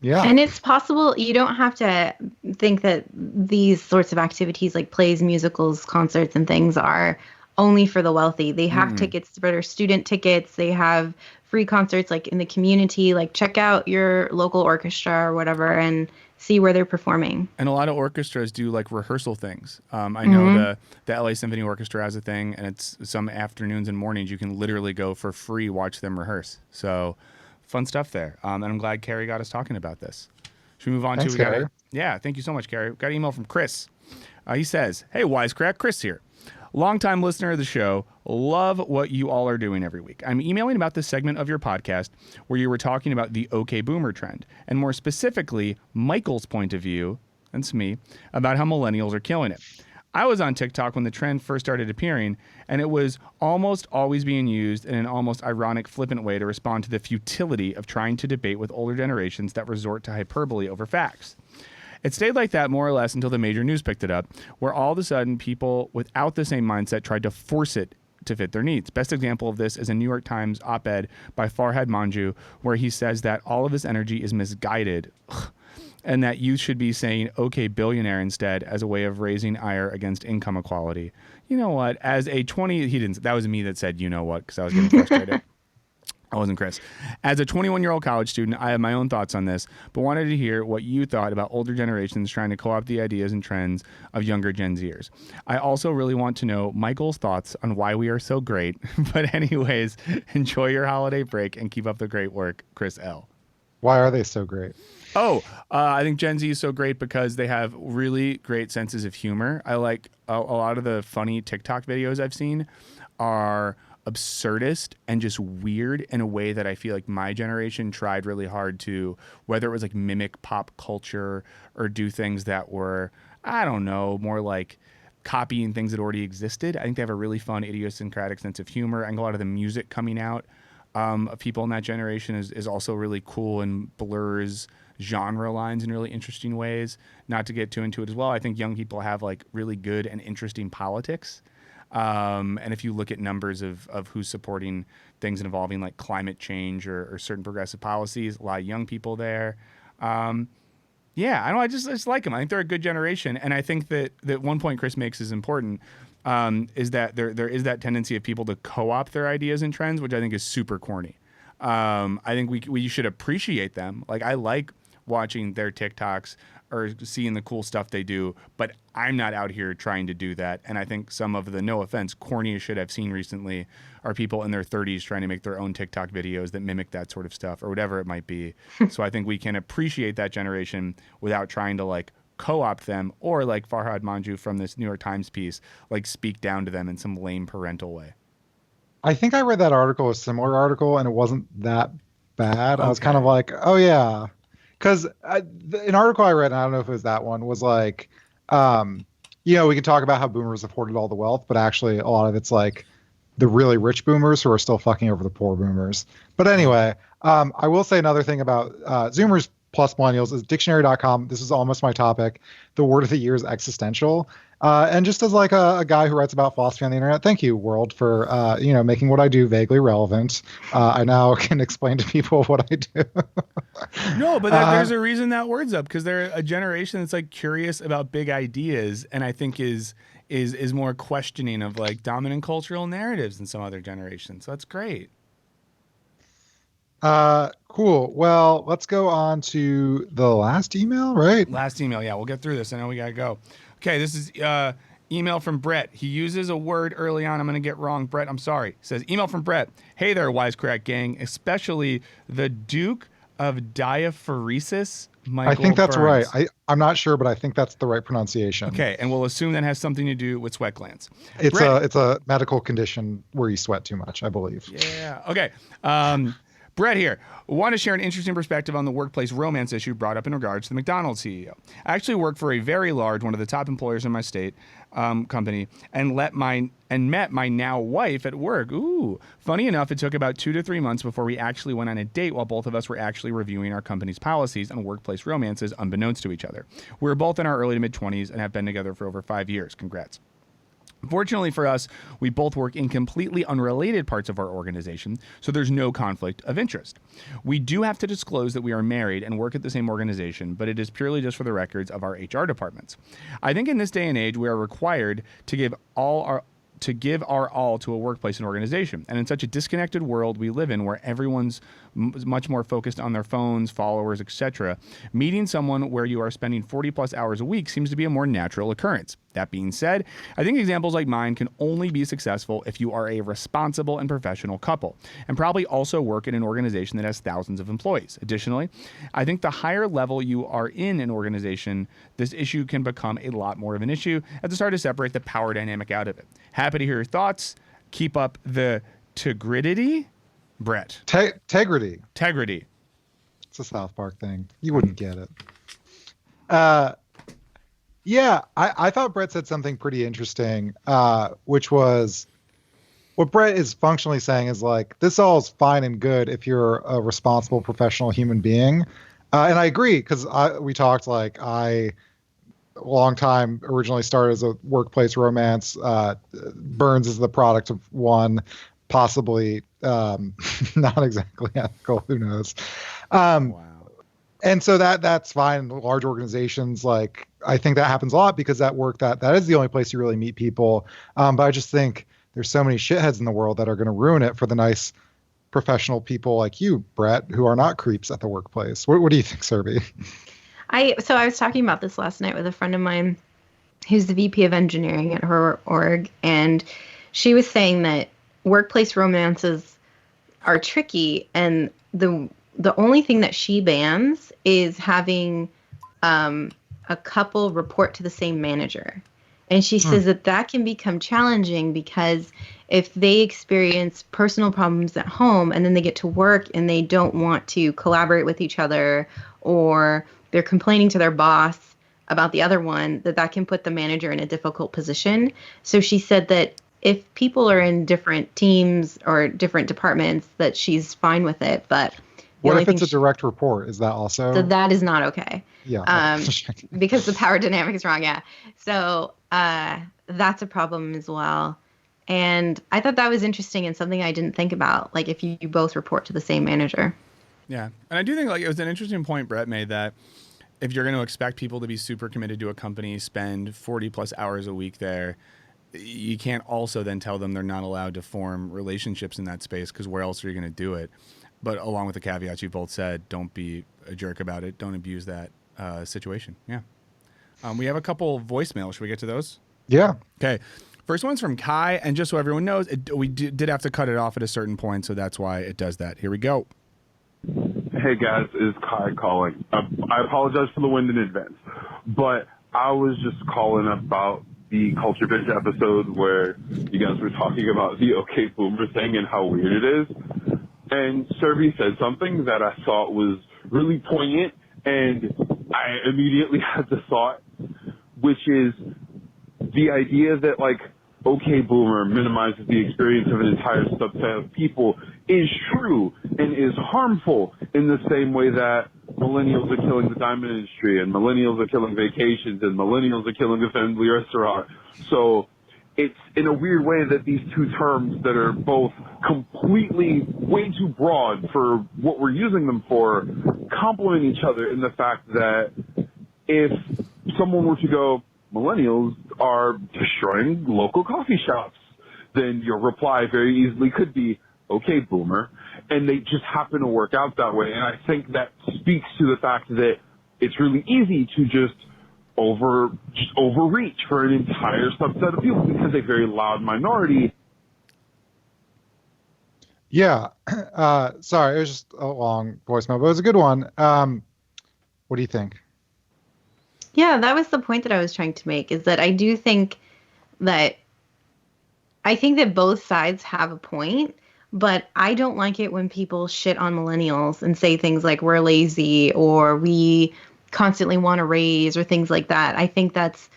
Yeah. And it's possible you don't have to think that these sorts of activities like plays, musicals, concerts, and things are only for the wealthy. They have tickets for their student tickets. They have free concerts like in the community. Like check out your local orchestra or whatever and see where they're performing. And a lot of orchestras do like rehearsal things. I know the LA Symphony Orchestra has a thing, and it's some afternoons and mornings you can literally go for free, watch them rehearse. So fun stuff there. And I'm glad Carrie got us talking about this. Should we move on Thanks, to Carrie. Yeah, thank you so much, Carrie. We got an email from Chris. He says, "Hey, Wisecrack, Chris here. Longtime listener of the show. Love what you all are doing every week. I'm emailing about this segment of your podcast where you were talking about the OK Boomer trend, and more specifically, Michael's point of view, that's me, about how millennials are killing it. I was on TikTok when the trend first started appearing, and it was almost always being used in an almost ironic, flippant way to respond to the futility of trying to debate with older generations that resort to hyperbole over facts. It stayed like that more or less until the major news picked it up, where all of a sudden people without the same mindset tried to force it to fit their needs. Best example of this is a New York Times op-ed by Farhad Manjoo, where he says that all of his energy is misguided and that youth should be saying, okay, billionaire instead, as a way of raising ire against income equality. You know what? As a 20, he didn't, that was me that said, you know what, because I was getting frustrated. I wasn't Chris. As a 21-year-old college student, I have my own thoughts on this, but wanted to hear what you thought about older generations trying to co-opt the ideas and trends of younger Gen Zers. I also really want to know Michael's thoughts on why we are so great. But anyways, enjoy your holiday break and keep up the great work, Chris L. Why are they so great? I think Gen Z is so great because they have really great senses of humor. I like a lot of the funny TikTok videos I've seen are absurdist and just weird in a way that I feel like my generation tried really hard to, whether it was like mimic pop culture or do things that were, I don't know, more like copying things that already existed. I think they have a really fun idiosyncratic sense of humor. I think a lot of the music coming out of people in that generation is also really cool and blurs genre lines in really interesting ways. Not to get too into it as well, I think young people have like really good and interesting politics. And if you look at numbers of who's supporting things involving like climate change or certain progressive policies, a lot of young people there. Yeah, I don't know. I just like them. I think they're a good generation, and I think that one point Chris makes is important. Is that there is that tendency of people to co-opt their ideas and trends, which I think is super corny. I think we should appreciate them. Like I like watching their TikToks or seeing the cool stuff they do, but I'm not out here trying to do that. And I think some of the, no offense, corniest shit I've seen recently are people in their 30s trying to make their own TikTok videos that mimic that sort of stuff or whatever it might be. So I think we can appreciate that generation without trying to like co-opt them or like Farhad Manjoo from this New York Times piece, like speak down to them in some lame parental way. I think I read that article, a similar article, and it wasn't that bad. Okay. I was kind of like, oh yeah. Because an article I read, and I don't know if it was that one, was like, we can talk about how boomers have hoarded all the wealth, but actually a lot of it's like the really rich boomers who are still fucking over the poor boomers. But anyway, I will say another thing about Zoomers plus millennials is dictionary.com. This is almost my topic. The word of the year is existential. And just as like a guy who writes about philosophy on the internet, thank you, world, for making what I do vaguely relevant. I now can explain to people what I do. No, but there's a reason that word's up, because they're a generation that's like curious about big ideas, and I think is more questioning of like dominant cultural narratives than some other generations. So that's great. Cool. Well, let's go on to the last email, right? Last email. Yeah, we'll get through this. I know we got to go. Okay, this is email from Brett. He uses a word early on I'm going to get wrong. Brett, I'm sorry. He says, email from Brett. Hey there, Wisecrack gang, especially the Duke of Diaphoresis, Michael I think that's Burns. right. I'm not sure, but I think that's the right pronunciation. Okay, and we'll assume that has something to do with sweat glands. It's Brett, a medical condition where you sweat too much, I believe. Yeah. Okay. Brett here. Want to share an interesting perspective on the workplace romance issue brought up in regards to the McDonald's CEO. I actually work for a very large, one of the top employers in my state, company, and met my now wife at work. Ooh. Funny enough, it took about 2 to 3 months before we actually went on a date while both of us were actually reviewing our company's policies on workplace romances unbeknownst to each other. We were both in our early to mid-20s and have been together for over 5 years. Congrats. Fortunately for us, we both work in completely unrelated parts of our organization, so there's no conflict of interest. We do have to disclose that we are married and work at the same organization, but it is purely just for the records of our HR departments. I think in this day and age, we are required to give our all to a workplace and organization. And in such a disconnected world we live in, where everyone's much more focused on their phones, followers, etc., meeting someone where you are spending 40 plus hours a week seems to be a more natural occurrence. That being said, I think examples like mine can only be successful if you are a responsible and professional couple, and probably also work in an organization that has thousands of employees. Additionally, I think the higher level you are in an organization, this issue can become a lot more of an issue as to start to separate the power dynamic out of it. Happy to hear your thoughts. Keep up the tegridity, Brett. Tegrity. Tegrity. It's a South Park thing. You wouldn't get it. Yeah, I thought Brett said something pretty interesting, which was what Brett is functionally saying is like, this all is fine and good if you're a responsible professional human being. And I agree, because we talked, like, a long time originally started as a workplace romance. Burns is the product of one, possibly not exactly ethical, who knows. Wow. And so that's fine. Large organizations, like, I think that happens a lot because that work, that is the only place you really meet people. But I just think there's so many shitheads in the world that are going to ruin it for the nice professional people like you, Brett, who are not creeps at the workplace. What do you think, Serby? So I was talking about this last night with a friend of mine who's the VP of engineering at her org, and she was saying that workplace romances are tricky, and the only thing that she bans is having a couple report to the same manager. And she says that can become challenging because if they experience personal problems at home and then they get to work and they don't want to collaborate with each other, or they're complaining to their boss about the other one, that can put the manager in a difficult position. So she said that if people are in different teams or different departments, that she's fine with it. But What only if it's thing a direct report? Is that also? So that is not okay. Yeah. Because the power dynamic is wrong. Yeah. So that's a problem as well. And I thought that was interesting and something I didn't think about. Like if you both report to the same manager. Yeah. And I do think like it was an interesting point Brett made that if you're going to expect people to be super committed to a company, spend 40 plus hours a week there, you can't also then tell them they're not allowed to form relationships in that space because where else are you going to do it? But along with the caveats you both said, don't be a jerk about it. Don't abuse that situation. Yeah. We have a couple voicemails. Should we get to those? Yeah. Okay. First one's from Kai. And just so everyone knows, we did have to cut it off at a certain point. So that's why it does that. Here we go. Hey guys, it's Kai calling. I apologize for the wind in advance, but I was just calling about the Culture Bitch episode where you guys were talking about the OK Boomer thing and how weird it is. And Serby said something that I thought was really poignant, and I immediately had the thought, which is the idea that, like, OK Boomer minimizes the experience of an entire subset of people is true and is harmful in the same way that millennials are killing the diamond industry and millennials are killing vacations and millennials are killing the family restaurant. So it's in a weird way that these two terms that are both completely way too broad for what we're using them for complement each other in the fact that if someone were to go, millennials are destroying local coffee shops, then your reply very easily could be, okay, Boomer. And they just happen to work out that way. And I think that speaks to the fact that it's really easy to just overreach for an entire subset of people because a very loud minority. Yeah. Sorry, it was just a long voicemail, but it was a good one. What do you think? Yeah, that was the point that I was trying to make, is that I think that both sides have a point, but I don't like it when people shit on millennials and say things like we're lazy or we constantly want to raise or things like that. I think that's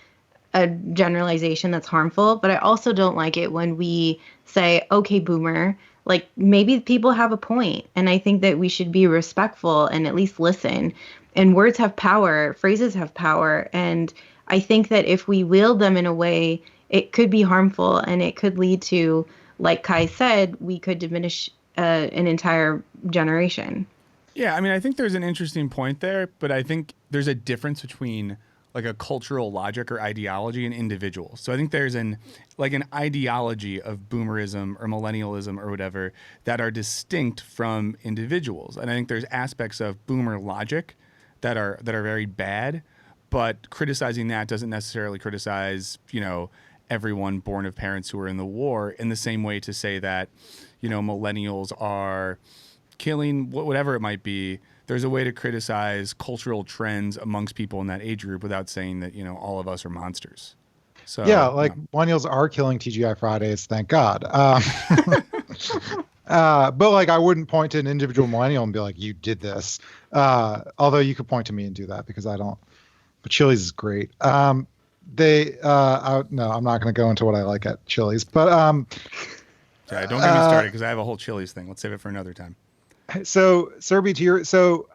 a generalization that's harmful, but I also don't like it when we say, okay, Boomer, like maybe people have a point, and I think that we should be respectful and at least listen. And words have power, phrases have power, and I think that if we wield them in a way, it could be harmful, and it could lead to, like Kai said, we could diminish an entire generation. Yeah, I mean, I think there's an interesting point there, but I think there's a difference between like a cultural logic or ideology and individuals. So I think there's an ideology of boomerism or millennialism or whatever that are distinct from individuals. And I think there's aspects of boomer logic that are very bad, but criticizing that doesn't necessarily criticize, everyone born of parents who were in the war in the same way to say that, millennials are killing whatever it might be. There's a way to criticize cultural trends amongst people in that age group without saying that, all of us are monsters. So yeah, millennials are killing TGI Fridays, thank God. But like, I wouldn't point to an individual millennial and be like, you did this. Although you could point to me and do that because I don't. But Chili's is great. No, I'm not going to go into what I like at Chili's, but yeah, don't get me started because I have a whole Chili's thing. Let's save it for another time. So Serby,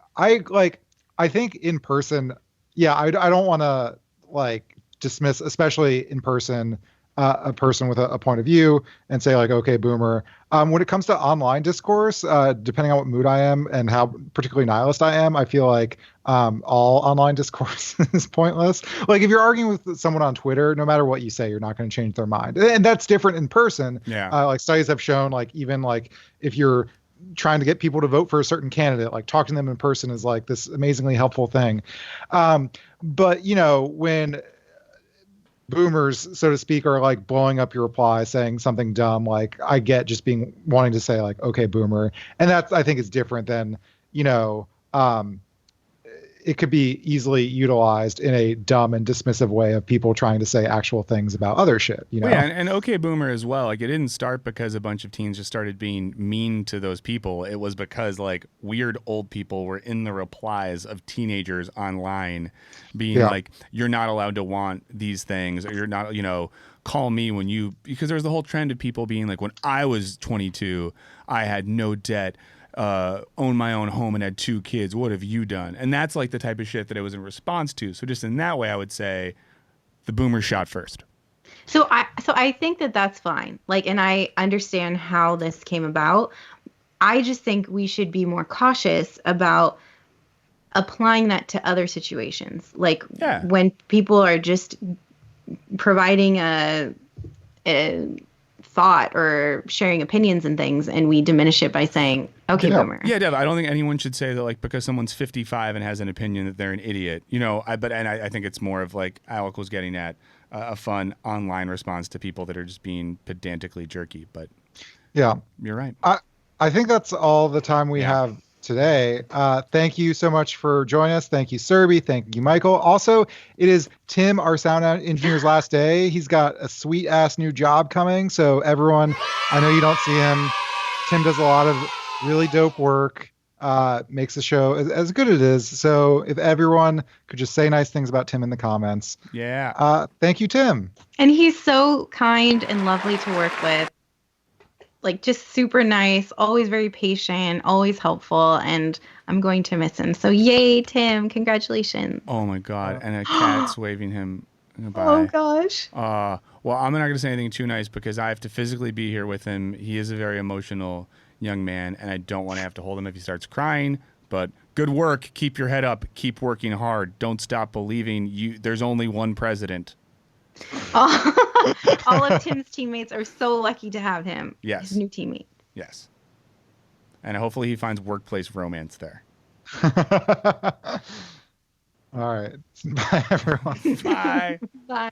I think in person, yeah, I don't want to like dismiss, especially in person, a person with a point of view and say like, okay, Boomer. When it comes to online discourse, depending on what mood I am and how particularly nihilist I am, I feel like all online discourse is pointless. Like if you're arguing with someone on Twitter, no matter what you say, you're not going to change their mind. And that's different in person. Yeah. Like studies have shown, like even like if you're trying to get people to vote for a certain candidate, like talking to them in person is like this amazingly helpful thing. But when boomers, so to speak, are like blowing up your reply, saying something dumb, like I get just wanting to say like, okay, Boomer. And that's, I think is different than, it could be easily utilized in a dumb and dismissive way of people trying to say actual things about other shit, Well, yeah, and okay, Boomer as well. Like it didn't start because a bunch of teens just started being mean to those people. It was because like weird old people were in the replies of teenagers online being like, you're not allowed to want these things, or you're not, call me when you, because there's the whole trend of people being like, when I was 22, I had no debt. own my own home and had 2 kids. What have you done? And that's like the type of shit that it was in response to. So just in that way, I would say the boomers shot first. So I think that that's fine. Like, and I understand how this came about. I just think we should be more cautious about applying that to other situations. Like when people are just providing a thought or sharing opinions and things, and we diminish it by saying, okay, boomer. Yeah, Dev, I don't think anyone should say that, like, because someone's 55 and has an opinion that they're an idiot. You know, I think it's more of, like, Alec was getting at a fun online response to people that are just being pedantically jerky. But yeah, you're right. I think that's all the time we have today. Thank you so much for joining us. Thank you, Serby. Thank you, Michael. Also, it is Tim, our sound engineer's last day. He's got a sweet ass new job coming. So everyone, I know you don't see him. Tim does a lot of really dope work. Makes the show as good as it is. So if everyone could just say nice things about Tim in the comments. Yeah. Thank you, Tim. And he's so kind and lovely to work with. Like, just super nice, always very patient, always helpful, and I'm going to miss him. So yay, Tim, congratulations. Oh my God, and a cat's waving him goodbye. Oh gosh. Well, I'm not going to say anything too nice because I have to physically be here with him. He is a very emotional young man, and I don't want to have to hold him if he starts crying. But good work. Keep your head up. Keep working hard. Don't stop believing. There's only one president. All of Tim's teammates are so lucky to have him. Yes. His new teammate. Yes. And hopefully he finds workplace romance there. All right. Bye, everyone. Bye. Bye.